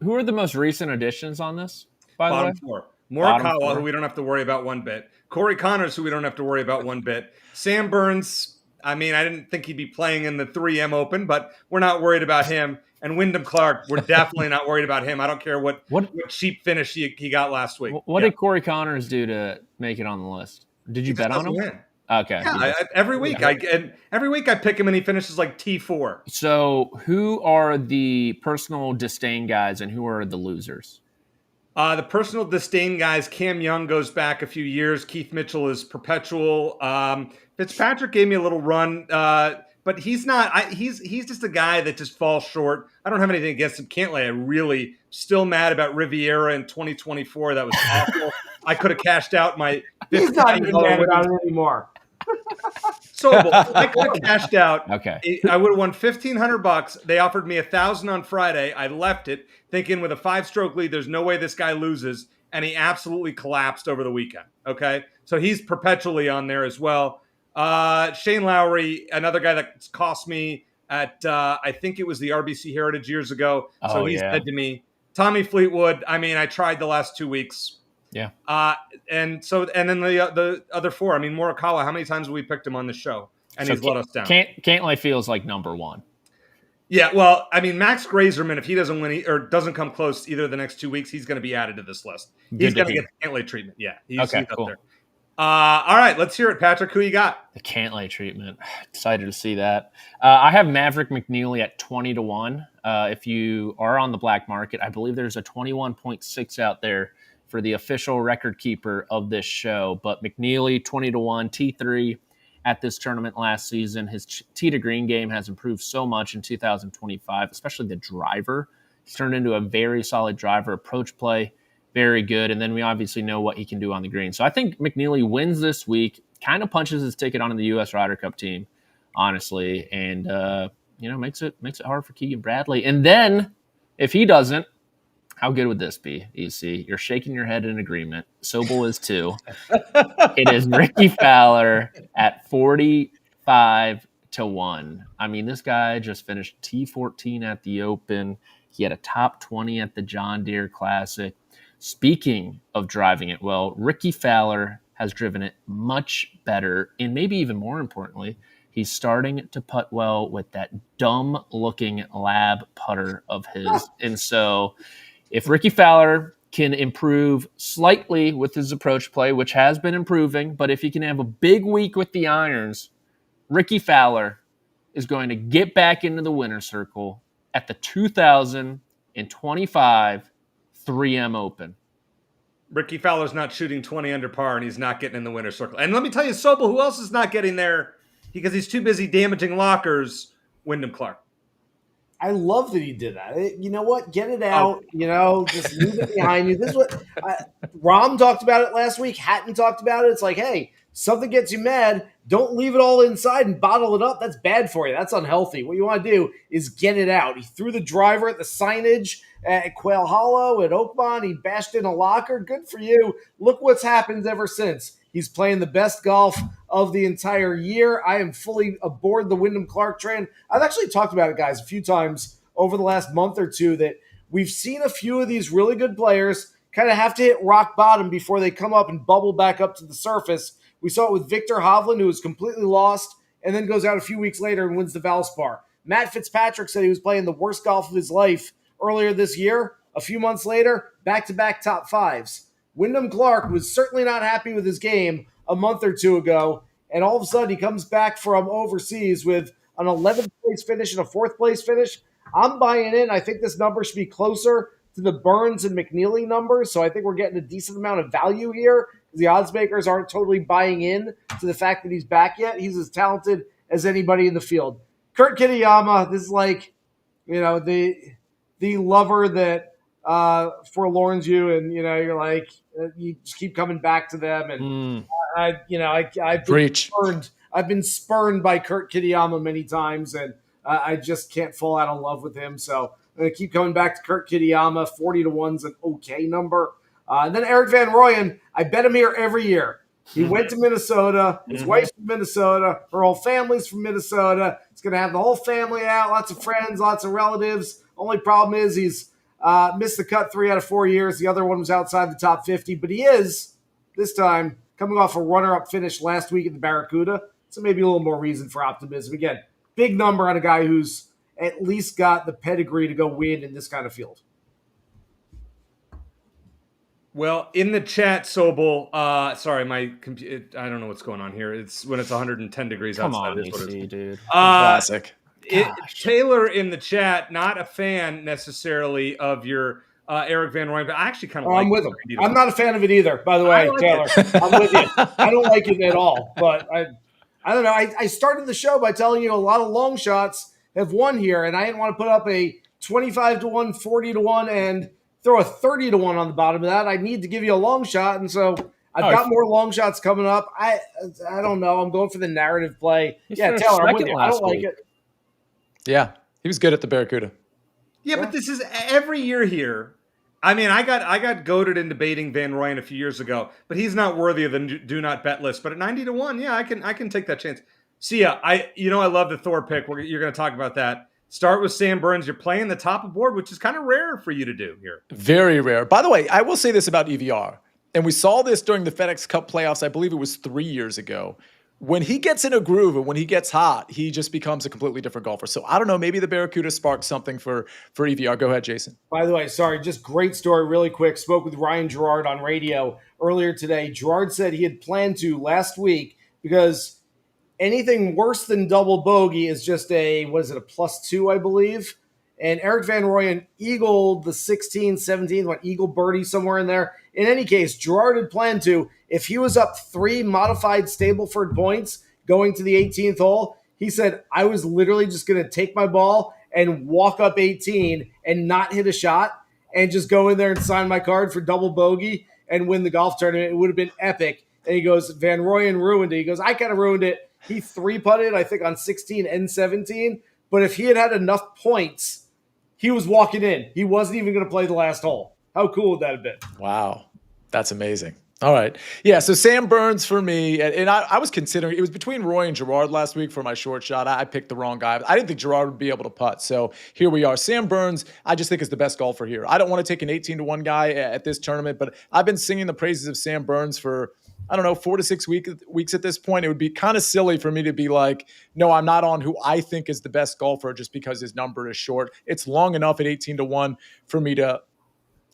Who are the most recent additions on this, by the way? Bottom four. Morikawa, who we don't have to worry about one bit. Corey Connors, who we don't have to worry about one bit. Sam Burns, I mean, I didn't think he'd be playing in the 3M Open, but we're not worried about him. And Wyndham Clark, we're definitely not worried about him. I don't care what cheap finish he got last week. What did Corey Connors do to make it on the list? Did you bet on him? Win. Okay. Yeah, every week I pick him and he finishes like T4. So who are the personal disdain guys and who are the losers? The personal disdain guys, Cam Young goes back a few years. Keith Mitchell is perpetual. Fitzpatrick gave me a little run, but he's not. He's just a guy that just falls short. I don't have anything against him. Cantlay, I really still mad about Riviera in 2024. That was awful. I could have cashed out my. He's not even mad about it anymore. Sobel, I could have cashed out. Okay. I would have won $1,500. They offered me $1,000 on Friday. I left it thinking with a 5-stroke lead, there's no way this guy loses. And he absolutely collapsed over the weekend. Okay. So he's perpetually on there as well. Shane Lowry, another guy that cost me at, I think it was the RBC Heritage years ago. So he's dead to me. Tommy Fleetwood. I mean, I tried the last 2 weeks. Yeah. And then the other four. I mean, Morikawa, how many times have we picked him on the show? And he's let us down. Cantlay feels like number one. Yeah, well, I mean, Max Grazerman, if he doesn't win or doesn't come close either of the next 2 weeks, he's going to be added to this list. He's going to get the Cantlay treatment. Yeah, he's cool. up there. All right, let's hear it, Patrick. Who you got? The Cantlay treatment. Excited to see that. I have Maverick McNeely at 20-1. If you are on the black market, I believe there's a 21.6 out there for the official record keeper of this show. But McNeely, 20-1, T3 at this tournament last season. His tee to green game has improved so much in 2025, especially the driver. He's turned into a very solid driver. Approach play, very good. And then we obviously know what he can do on the green. So I think McNeely wins this week, kind of punches his ticket onto the U.S. Ryder Cup team, honestly, and makes it hard for Keegan Bradley. And then if he doesn't, how good would this be, EC? You're shaking your head in agreement. Sobel is too. It is Ricky Fowler at 45-1. I mean, this guy just finished T14 at the Open. He had a top 20 at the John Deere Classic. Speaking of driving it well, Ricky Fowler has driven it much better, and maybe even more importantly, he's starting to putt well with that dumb-looking lab putter of his. And so if Ricky Fowler can improve slightly with his approach play, which has been improving, but if he can have a big week with the irons, Ricky Fowler is going to get back into the winner's circle at the 2025 3M Open. Ricky Fowler's not shooting 20 under par, and he's not getting in the winner's circle. And let me tell you, Sobel, who else is not getting there because he's too busy damaging lockers? Wyndham Clark. I love that he did that. You know what? Get it out. Just leave it behind you. This is what Rahm talked about it last week. Hatton talked about it. It's like, hey, something gets you mad, don't leave it all inside and bottle it up. That's bad for you. That's unhealthy. What you want to do is get it out. He threw the driver at the signage at Quail Hollow, at Oakmont. He bashed in a locker. Good for you. Look what's happened ever since. He's playing the best golf of the entire year. I am fully aboard the Wyndham Clark train. I've actually talked about it, guys, a few times over the last month or two that we've seen a few of these really good players kind of have to hit rock bottom before they come up and bubble back up to the surface. We saw it with Victor Hovland, who was completely lost and then goes out a few weeks later and wins the Valspar. Matt Fitzpatrick said he was playing the worst golf of his life earlier this year. A few months later, back-to-back top fives. Wyndham Clark was certainly not happy with his game a month or two ago, and all of a sudden he comes back from overseas with an 11th place finish and a 4th place finish. I'm buying in. I think this number should be closer to the Burns and McNeely numbers, so I think we're getting a decent amount of value here. The odds makers aren't totally buying in to the fact that he's back yet. He's as talented as anybody in the field. Kurt Kitayama, this is like, the lover that forlorns you, and you're like, you just keep coming back to them, and I've been spurned. I've been spurned by Kurt Kitayama many times, and I just can't fall out of love with him. So I'm going to keep coming back to Kurt Kitayama. 40-1's an okay number. And then Eric Van Rooyen, I bet him here every year. He went to Minnesota. His wife's from Minnesota. Her whole family's from Minnesota. He's going to have the whole family out, lots of friends, lots of relatives. Only problem is he's missed the cut 3 out of 4 years. The other one was outside the top 50. But he is, this time, coming off a runner-up finish last week at the Barracuda. So maybe a little more reason for optimism. Again, big number on a guy who's at least got the pedigree to go win in this kind of field. Well, in the chat, Sobel, sorry, my computer, I don't know what's going on here. It's when it's 110 degrees outside. Come on, AC, dude. Classic. Taylor in the chat, not a fan necessarily of your Eric Van Rooyen, but I actually kind of like I'm with him. I'm not a fan of it either, by the way, Taylor. I'm with you. I don't like it at all, but I don't know. I started the show by telling you a lot of long shots have won here, and I didn't want to put up a 25-1, 40-1, and throw a 30-1 on the bottom of that. I need to give you a long shot, and so I've got more long shots coming up. I don't know. I'm going for the narrative play. Yeah, Taylor, I'm with you. I don't like it. Yeah, he was good at the Barracuda. Yeah, but this is every year here. I mean, I got goaded into baiting Van Rooyen a few years ago, but he's not worthy of the do not bet list. But at 90-1, yeah, I can take that chance. Sia, I love the Thor pick. You're going to talk about that. Start with Sam Burns. You're playing the top of board, which is kind of rare for you to do here. Very rare. By the way, I will say this about EVR, and we saw this during the FedEx Cup playoffs. I believe it was 3 years ago. When he gets in a groove and when he gets hot, he just becomes a completely different golfer. So I don't know, maybe the Barracuda sparked something for EVR. Go ahead, Jason. By the way, sorry, just great story really quick. Spoke with Ryan Gerard on radio earlier today. Gerard said he had planned to last week because anything worse than double bogey is just a +2, I believe. And Eric Van Rooyen eagled the 16, 17, eagle birdie somewhere in there. In any case, Gerard had planned to, if he was up 3 modified Stableford points going to the 18th hole, he said, I was literally just going to take my ball and walk up 18 and not hit a shot and just go in there and sign my card for double bogey and win the golf tournament. It would have been epic. And he goes, Van Rooyen ruined it. He goes, I kind of ruined it. He 3-putted, I think, on 16 and 17. But if he had enough points, he was walking in. He wasn't even going to play the last hole. How cool would that have been? Wow. That's amazing. All right. Yeah, so Sam Burns for me, and I was considering, it was between Roy and Gerard last week for my short shot. I picked the wrong guy. I didn't think Gerard would be able to putt. So here we are. Sam Burns, I just think is the best golfer here. I don't want to take an 18-1 guy at this tournament, but I've been singing the praises of Sam Burns for, 4 to 6 weeks at this point. It would be kind of silly for me to be like, no, I'm not on who I think is the best golfer just because his number is short. It's long enough at 18-1 for me to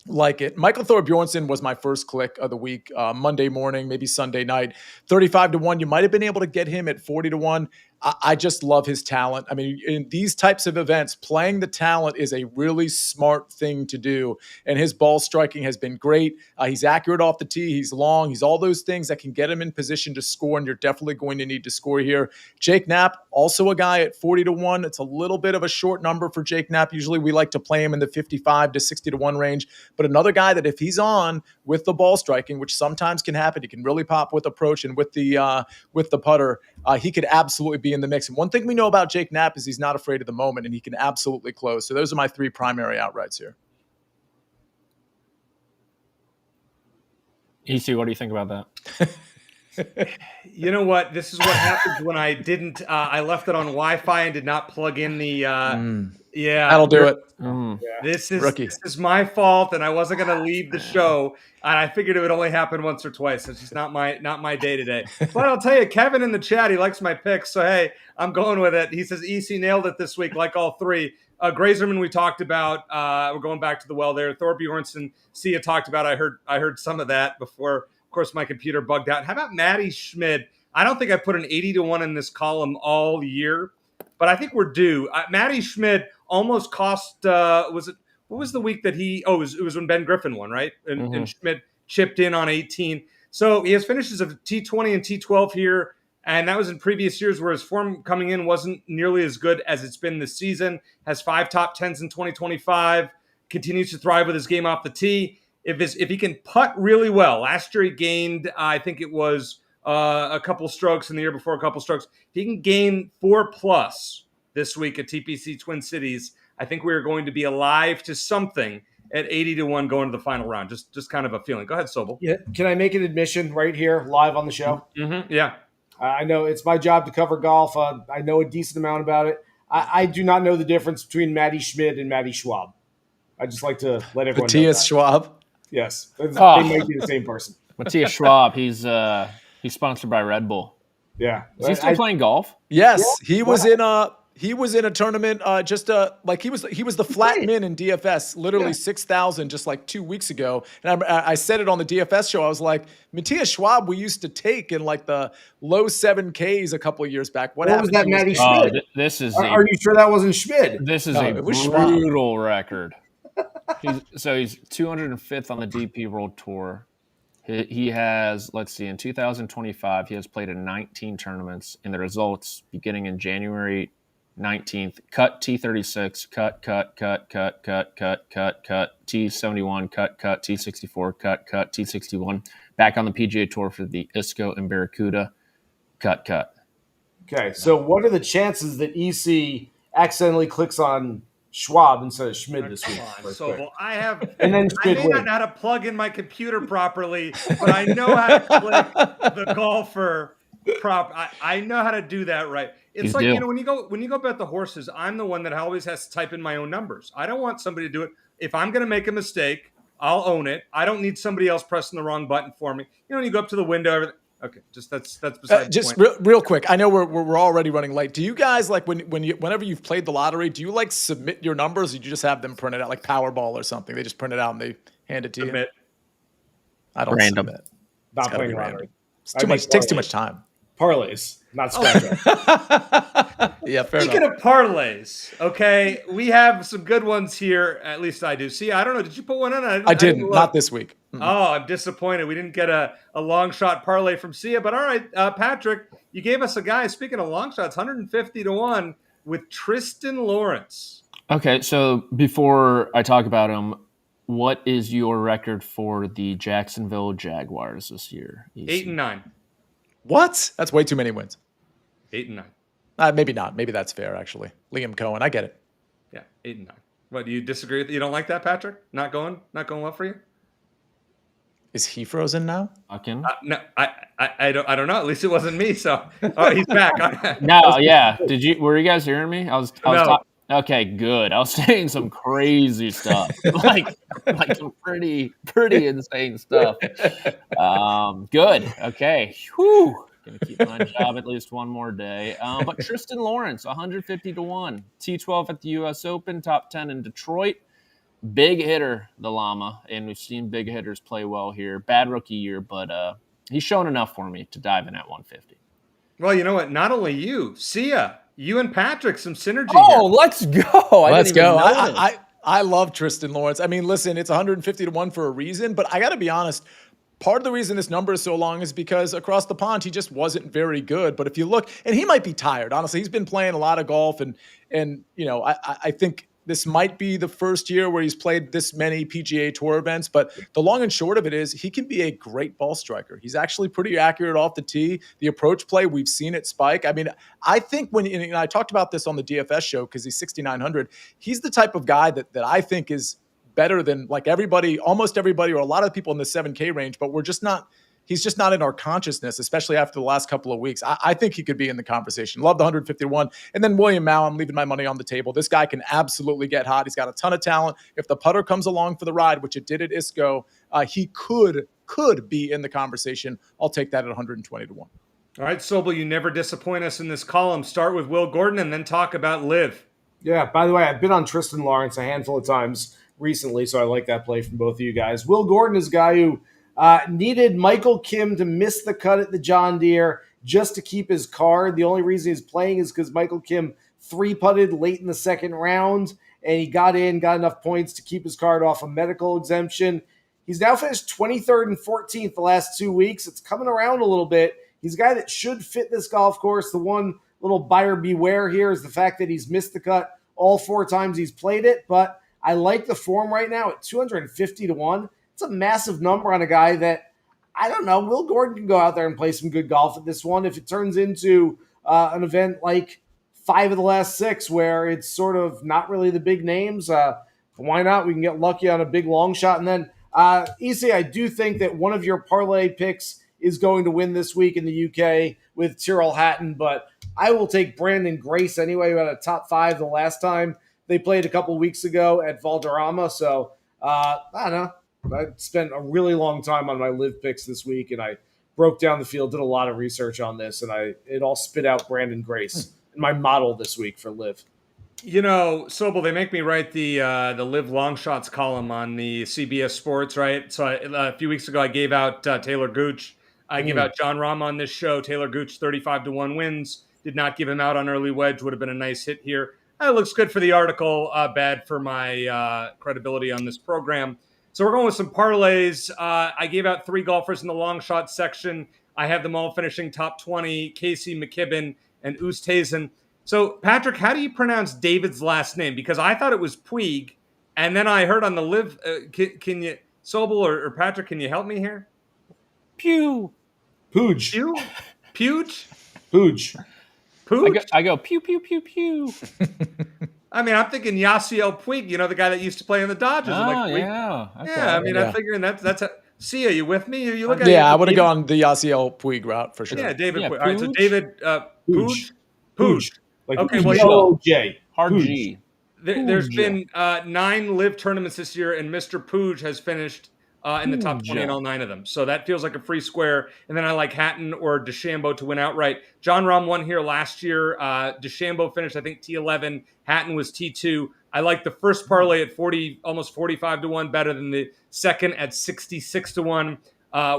like it. Michael Thorbjornsen was my first click of the week, Monday morning, maybe Sunday night. 35-1. You might have been able to get him at 40-1. I just love his talent. I mean, in these types of events, playing the talent is a really smart thing to do. And his ball striking has been great. He's accurate off the tee. He's long. He's all those things that can get him in position to score. And you're definitely going to need to score here. Jake Knapp, also a guy at 40-1. It's a little bit of a short number for Jake Knapp. Usually we like to play him in the 55 to 60-1 range. But another guy that if he's on with the ball striking, which sometimes can happen, he can really pop with approach and with the putter. He could absolutely be in the mix. And one thing we know about Jake Knapp is he's not afraid of the moment, and he can absolutely close. So those are my 3 primary outrights here. EC, what do you think about that? You know what? This is what happens when I didn't. I left it on Wi-Fi and did not plug in the. Yeah, that'll do it. This Rookie. This is my fault, and I wasn't going to leave the show. And I figured it would only happen once or twice. It's just not my day today. But I'll tell you, Kevin in the chat, he likes my picks. So hey, I'm going with it. He says EC nailed it this week, like all 3. Grazerman we talked about. We're going back to the well there. Thor Bjornsson, Sia talked about. I heard some of that before. Of course, my computer bugged out. How about Matty Schmid? I don't think I put an 80-1 in this column all year, but I think we're due. Matty Schmid almost cost. What was the week that he? Oh, it was when Ben Griffin won, right? And Schmid chipped in on 18. So he has finishes of T20 and T12 here, and that was in previous years where his form coming in wasn't nearly as good as it's been this season. Has 5 top 10s in 2025. Continues to thrive with his game off the tee. If he can putt really well, last year he gained, I think it was a couple strokes, and the year before a couple strokes. If he can gain 4+ this week at TPC Twin Cities, I think we're going to be alive to something at 80-1 going to the final round. Just kind of a feeling. Go ahead, Sobel. Yeah, can I make an admission right here, live on the show? Mm-hmm. Yeah. I know it's my job to cover golf. I know a decent amount about it. I do not know the difference between Matty Schmid and Matty Schwab. I just like to let everyone know Matthias that. Schwab. Yes, they might be the same person. Matthias Schwab, he's sponsored by Red Bull. Yeah, Is he still playing golf? Yes, he was in a tournament. He was the flat min in DFS, literally 6,000 just like 2 weeks ago. And I said it on the DFS show. I was like, Matthias Schwab, we used to take in like the low 7Ks a couple of years back. What happened? Was that Matty Schmid? This is. Are you sure that wasn't Schmid? This is a brutal record. He's 205th on the DP World Tour. He has, let's see, in 2025, he has played in 19 tournaments. And the results beginning in January 19th, cut T36, cut T71, cut T64, cut T61. Back on the PGA Tour for the Isco and Barracuda, cut. Okay, so what are the chances that EC accidentally clicks on Schwab instead of Schmid this week? So I then I may not know how to plug in my computer properly, but I know how to click the golfer I know how to do that right. It's like, you know, when you go bet the horses, I'm the one that always has to type in my own numbers. I don't want somebody to do it. If I'm going to make a mistake, I'll own it. I don't need somebody else pressing the wrong button for me. You know, when you go up to the window, everything. Okay, that's beside the point. Real quick. I know we're already running late. Do you guys like whenever you've played the lottery, do you like submit your numbers, or do you just have them printed out like Powerball or something? They just print it out and they hand it to you. I don't Random. submit. Not playing lottery. It's too much. It takes too much time. Parlays, not special. Yeah, fair Speaking enough. of parlays, okay, we have some good ones here. At least I do. See, I don't know. Did you put one in? I didn't. Not this week. Oh, I'm disappointed. We didn't get a long shot parlay from Sia. But all right, Patrick, you gave us a guy. Speaking of long shots, 150-1 with Tristan Lawrence. Okay, so before I talk about him, what is your record for the Jacksonville Jaguars this year? 8-9. What? That's way too many wins. 8-9. Maybe not. Maybe that's fair, actually. Liam Cohen, I get it. Yeah, 8-9. What, do you disagree with? You don't like that, Patrick? Not going well for you? Is he frozen now? No, I don't know. At least it wasn't me. So, oh, he's back. No, yeah. Were you guys hearing me? I was No. Okay, good. I was saying some crazy stuff, like some pretty insane stuff. Good. Okay. Whew. Gonna keep my job at least one more day. But Tristan Lawrence, 150-1, T12 at the U.S. Open, top 10 in Detroit. Big hitter, the Llama, and we've seen big hitters play well here. Bad rookie year, but he's shown enough for me to dive in at 150. Well, you know what? Not only you, Sia, you and Patrick, some synergy Oh, here. let's go. Let's go. I I love Tristan Lawrence. I mean, listen, it's 150 to 1 for a reason, but I got to be honest. Part of the reason this number is so long is because across the pond, he just wasn't very good. But if you look, and he might be tired, honestly, he's been playing a lot of golf. And you know, I think this might be the first year where he's played this many PGA Tour events. But the long and short of it is he can be a great ball striker. He's actually pretty accurate off the tee. The approach play, we've seen it spike. I mean, I think and I talked about this on the DFS show because he's 6,900. He's the type of guy that I think is better than like everybody, almost everybody, or a lot of people in the 7K range, but he's just not in our consciousness, especially after the last couple of weeks. I think he could be in the conversation. Love the 151. And then William Mao, I'm leaving my money on the table. This guy can absolutely get hot. He's got a ton of talent. If the putter comes along for the ride, which it did at ISCO, he could be in the conversation. I'll take that at 120 to 1. All right, Sobel, you never disappoint us in this column. Start with Will Gordon and then talk about Liv. Yeah, by the way, I've been on Tristan Lawrence a handful of times recently, so I like that play from both of you guys. Will Gordon is a guy who needed Michael Kim to miss the cut at the John Deere just to keep his card. The only reason he's playing is because Michael Kim 3-putted late in the second round, and he got enough points to keep his card off a medical exemption. He's now finished 23rd and 14th the last 2 weeks. It's coming around a little bit. He's a guy that should fit this golf course. The one little buyer beware here is the fact that he's missed the cut all 4 times he's played it, but I like the form right now at 250 to 1. It's a massive number on a guy that, I don't know, Will Gordon can go out there and play some good golf at this one. If it turns into an event like 5 of the last 6 where it's sort of not really the big names, why not? We can get lucky on a big long shot. And then, Issa, I do think that one of your parlay picks is going to win this week in the UK with Tyrrell Hatton, but I will take Brandon Grace anyway. We had a top 5 the last time they played a couple weeks ago at Valderrama. So, I don't know. I spent a really long time on my live picks this week, and I broke down the field, did a lot of research on this, and it all spit out Brandon Grace in my model this week for live. You know, Sobel, they make me write the live long shots column on the CBS Sports, right? So a few weeks ago, I gave out Taylor Gooch. I gave out John Rahm on this show. Taylor Gooch, 35 to 1 wins. Did not give him out on early wedge. Would have been a nice hit here. It looks good for the article, bad for my credibility on this program. So we're going with some parlays. I gave out 3 golfers in the long shot section. I have them all finishing top 20, Casey McKibben and Oosthuizen. So, Patrick, how do you pronounce David's last name? Because I thought it was Puig, and then I heard on the live, can you, Sobel or Patrick, can you help me here? Pew. Pooge. Pew? Puge? Pooge. Pooge? I go pew, pew, pew, pew. I mean, I'm thinking Yasiel Puig, you know, the guy that used to play in the Dodgers. Oh, like, yeah. Okay. Yeah, I mean, Yeah. I'm figuring that's a... Sia, you with me? You look at Yeah, I would have gone the Yasiel Puig route for sure. Yeah, David Yeah, Puig. All right, so Puig? David Puig. Pooge. Like Okay, well, J. Hard Pooge. G. There's been 9 live tournaments this year, and Mr. Puig has finished in the top 20 in all 9 of them. So that feels like a free square. And then I like Hatton or DeChambeau to win outright. John Rahm won here last year. DeChambeau finished, I think, T11. Hatton was T2. I like the first parlay at 40, almost 45 to 1, better than the second at 66 to 1,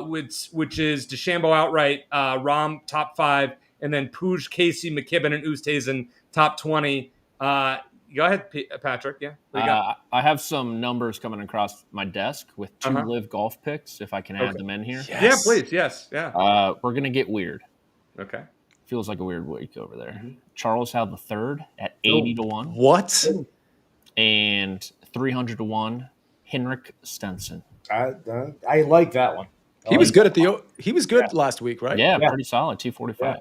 which is DeChambeau outright, Rahm top 5, and then Puig, Casey, McKibben, and Oosthuizen top 20. Go ahead, Patrick. Yeah. I have some numbers coming across my desk with 2 live golf picks, if I can add them in here. Yes. Yeah, please. Yes. Yeah. We're going to get weird. Okay. Feels like a weird week over there. Charles Howell III at 80 to 1. What? And 300 to 1, Henrik Stenson. I like that one. He was good he was good last week, right? Yeah, pretty solid, 245.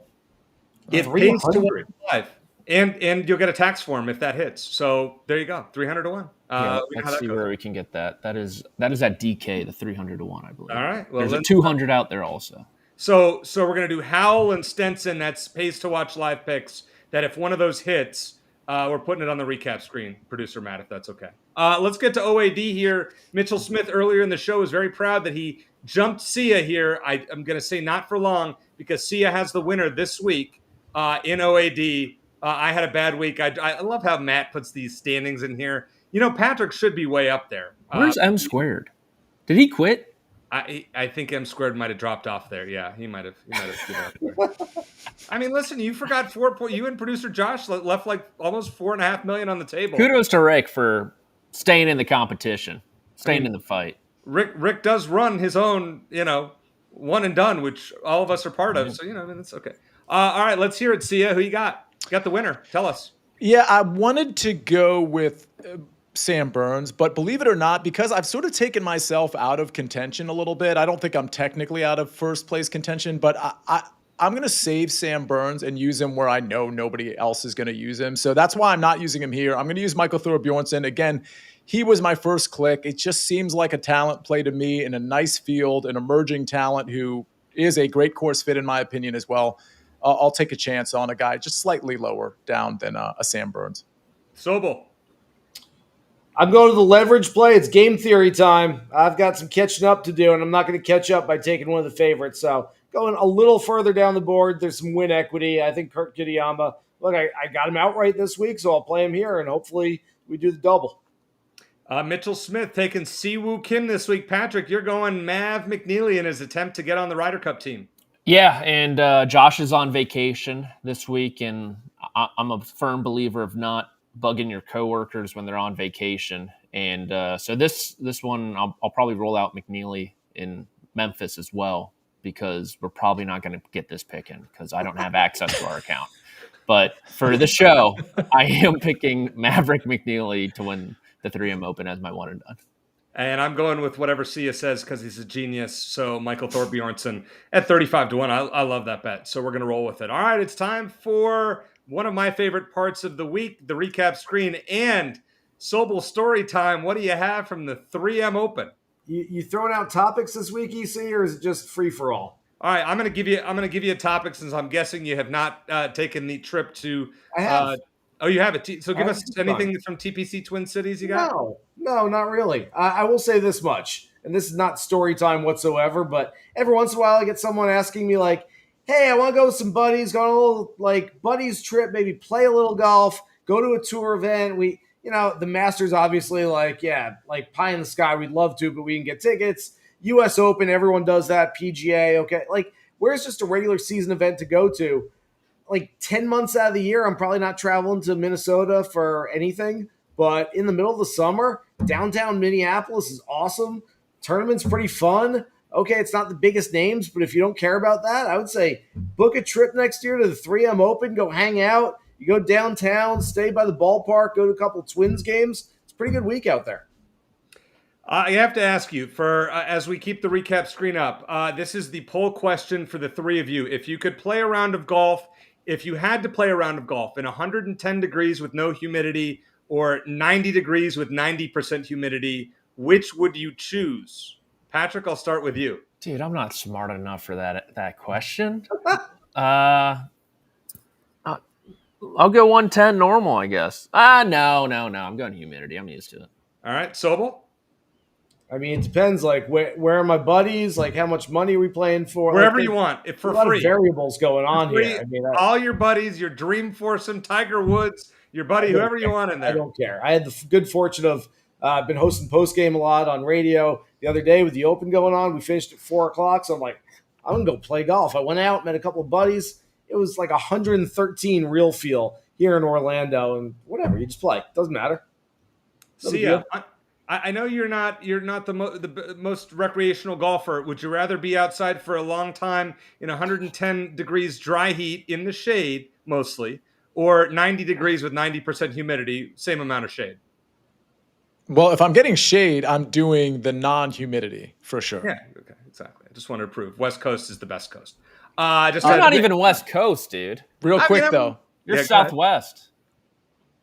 It pays to 105. And you'll get a tax form if that hits. So there you go, 300 to 1. Let's see where we can get that. That is at DK, the 300 to 1, I believe. All right. Well, there's a 200 out there also. So we're gonna do Howell and Stenson. That's pays to watch live picks. That if one of those hits, we're putting it on the recap screen, producer Matt, if that's okay. Let's get to OAD here. Mitchell Smith earlier in the show was very proud that he jumped Sia here. I'm going to say not for long because Sia has the winner this week in OAD. I had a bad week. I love how Matt puts these standings in here. You know, Patrick should be way up there. Where's M squared? Did he quit? I think M squared might have dropped off there. Yeah, he might have given up there. I mean, listen, you forgot 4 points. You and producer Josh left like almost $4.5 million on the table. Kudos to Rick for staying in the competition, staying in the fight. Rick does run his own, one and done, which all of us are part of. So, it's okay. All right, let's hear it, Sia. Who you got? You got the winner. Tell us. Yeah, I wanted to go with Sam Burns, but believe it or not, because I've sort of taken myself out of contention a little bit, I don't think I'm technically out of first place contention, but I'm going to save Sam Burns and use him where I know nobody else is going to use him. So that's why I'm not using him here. I'm going to use Michael Thorbjornsen. Again, he was my first click. It just seems like a talent play to me in a nice field, an emerging talent who is a great course fit in my opinion as well. I'll take a chance on a guy just slightly lower down than a Sam Burns. Sobel. I'm going to the leverage play. It's game theory time. I've got some catching up to do, and I'm not going to catch up by taking one of the favorites. So going a little further down the board, there's some win equity. I think Kurt Kitayama, look, I got him outright this week, so I'll play him here, and hopefully we do the double. Mitchell Smith taking Siwoo Kim this week. Patrick, you're going Mav McNeely in his attempt to get on the Ryder Cup team. Yeah, and Josh is on vacation this week, and I'm a firm believer of not bugging your coworkers when they're on vacation. And so this one, I'll probably roll out McNeely in Memphis as well, because we're probably not going to get this pick in because I don't have access to our account. But for the show, I am picking Maverick McNeely to win the 3M Open as my one and done. And I'm going with whatever Sia says because he's a genius. So Michael Thorbjornsen at 35-1. I love that bet. So we're going to roll with it. All right, it's time for one of my favorite parts of the week, the recap screen and Sobel story time. What do you have from the 3M Open? You throwing out topics this week, EC, or is it just free for all? All right, I'm going to give you a topic since I'm guessing you have not taken the trip to. I have. Oh, you have it. So give us anything from TPC Twin Cities you got? No, not really. I will say this much, and this is not story time whatsoever, but every once in a while I get someone asking me like, hey, I want to go with some buddies, go on a little like buddies trip, maybe play a little golf, go to a tour event. The Masters obviously like pie in the sky. We'd love to, but we can get tickets. US Open, everyone does that. PGA, okay. Like, where's just a regular season event to go to? Like 10 months out of the year, I'm probably not traveling to Minnesota for anything. But in the middle of the summer, downtown Minneapolis is awesome. Tournament's pretty fun. Okay, it's not the biggest names, but if you don't care about that, I would say book a trip next year to the 3M Open, go hang out. You go downtown, stay by the ballpark, go to a couple Twins games. It's a pretty good week out there. I have to ask you, as we keep the recap screen up, this is the poll question for the three of you. If you could play a round of golf, if you had to play a round of golf in 110 degrees with no humidity or 90 degrees with 90% humidity, which would you choose? Patrick, I'll start with you. Dude, I'm not smart enough for that question. I'll go 110 normal, I guess. No. I'm going humidity. I'm used to it. All right, Sobel? I mean, it depends. Like, where are my buddies? Like, how much money are we playing for? Wherever you want, if for free. A lot of variables going on here. I mean, all your buddies, your dream foursome, Tiger Woods, your buddy, whoever you want in there. I don't care. I had the good fortune of been hosting post game a lot on radio. The other day with the Open going on, we finished at 4:00. So I'm like, I'm gonna go play golf. I went out, met a couple of buddies. It was like 113 real feel here in Orlando, and whatever, you just play. Doesn't matter. Sia, I know you're not the most recreational golfer. Would you rather be outside for a long time in 110 degrees dry heat in the shade mostly, or 90 degrees with 90% humidity, same amount of shade? Well, if I'm getting shade, I'm doing the non-humidity for sure. Yeah, okay, exactly. I just want to prove West Coast is the best coast. You're not even West Coast, dude. Real quick, though. You're Southwest.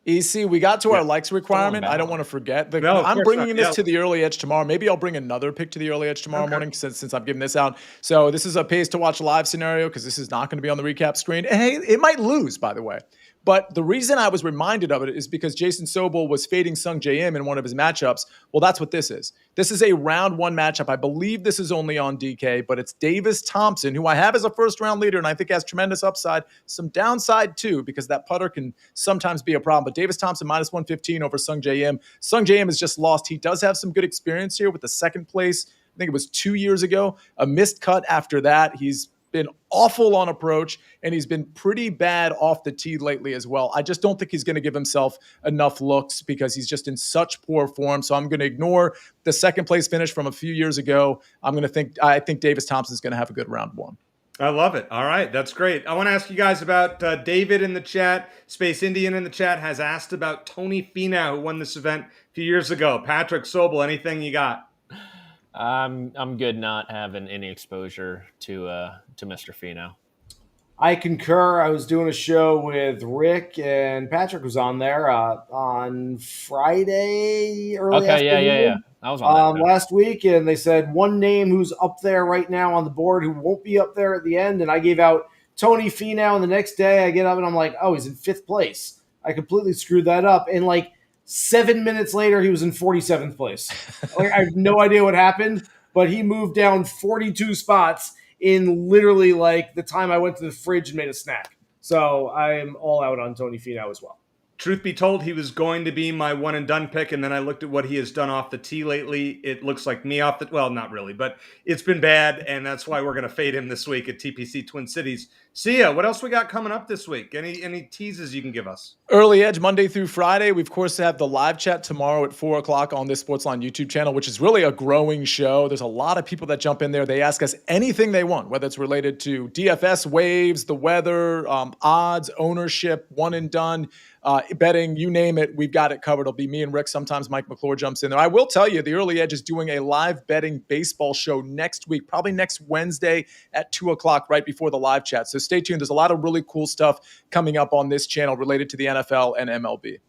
EC, we got to our likes requirement. I don't want to forget. I'm bringing this to the early edge tomorrow. Maybe I'll bring another pick to the early edge tomorrow morning since I'm giving this out. So this is a pays to watch live scenario because this is not going to be on the recap screen. And hey, it might lose, by the way. But the reason I was reminded of it is because Jason Sobel was fading Sung J M in one of his matchups. Well, that's what this is. This is a round one matchup. I believe this is only on DK, but it's Davis Thompson, who I have as a first round leader, and I think has tremendous upside, some downside too, because that putter can sometimes be a problem. But Davis Thompson minus 115 over Sung J M. Sung J M has just lost. He does have some good experience here with the second place think it was 2 years ago, a missed cut after that. He's been awful on approach, and he's been pretty bad off the tee lately as well. I just don't think he's going to give himself enough looks because he's just in such poor form. So I'm going to ignore the second place finish from a few years ago. I think Davis Thompson's going to have a good round one. I love it. All right, that's great. I want to ask you guys about David in the chat. Space Indian in the chat has asked about Tony Finau, who won this event a few years ago. Patrick, Sobel, anything you got? I'm good not having any exposure to Mr. Finau. I concur. I was doing a show with Rick, and Patrick was on there on Friday early afternoon. Yeah. I was on that last week, and they said one name who's up there right now on the board who won't be up there at the end, and I gave out Tony Finau, and the next day I get up and I'm like, oh, he's in 5th place. I completely screwed that up, and like 7 minutes later, he was in 47th place. Like, I have no idea what happened, but he moved down 42 spots in literally like the time I went to the fridge and made a snack. So I'm all out on Tony Finau as well. Truth be told, he was going to be my one and done pick, and then I looked at what he has done off the tee lately. It looks like me off the, well, not really, but it's been bad, and that's why we're going to fade him this week at TPC Twin Cities. Sia, what else we got coming up this week? Any teases you can give us? Early Edge Monday through Friday. We, of course, have the live chat tomorrow at 4 o'clock on this SportsLine YouTube channel, which is really a growing show. There's a lot of people that jump in there. They ask us anything they want, whether it's related to DFS, waves, the weather, odds, ownership, one and done, betting, you name it, we've got it covered. It'll be me and Rick. Sometimes Mike McClure jumps in there. I will tell you, the Early Edge is doing a live betting baseball show next week, probably next Wednesday at 2 o'clock, right before the live chat. So stay tuned. There's a lot of really cool stuff coming up on this channel related to the NFL and MLB.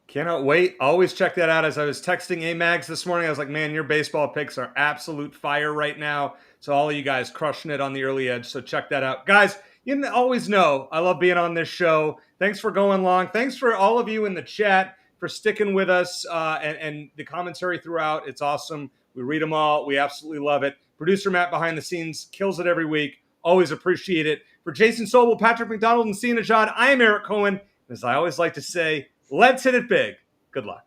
Cannot wait. Always check that out. As I was texting A-Mags this morning, I was like, man, your baseball picks are absolute fire right now. So all of you guys crushing it on the Early Edge. So check that out. Guys, you always know I love being on this show. Thanks for going long. Thanks for all of you in the chat for sticking with us and the commentary throughout. It's awesome. We read them all. We absolutely love it. Producer Matt behind the scenes kills it every week. Always appreciate it. For Jason Sobel, Patrick McDonald, and Sia Nejad, I am Eric Cohen. As I always like to say, let's hit it big. Good luck.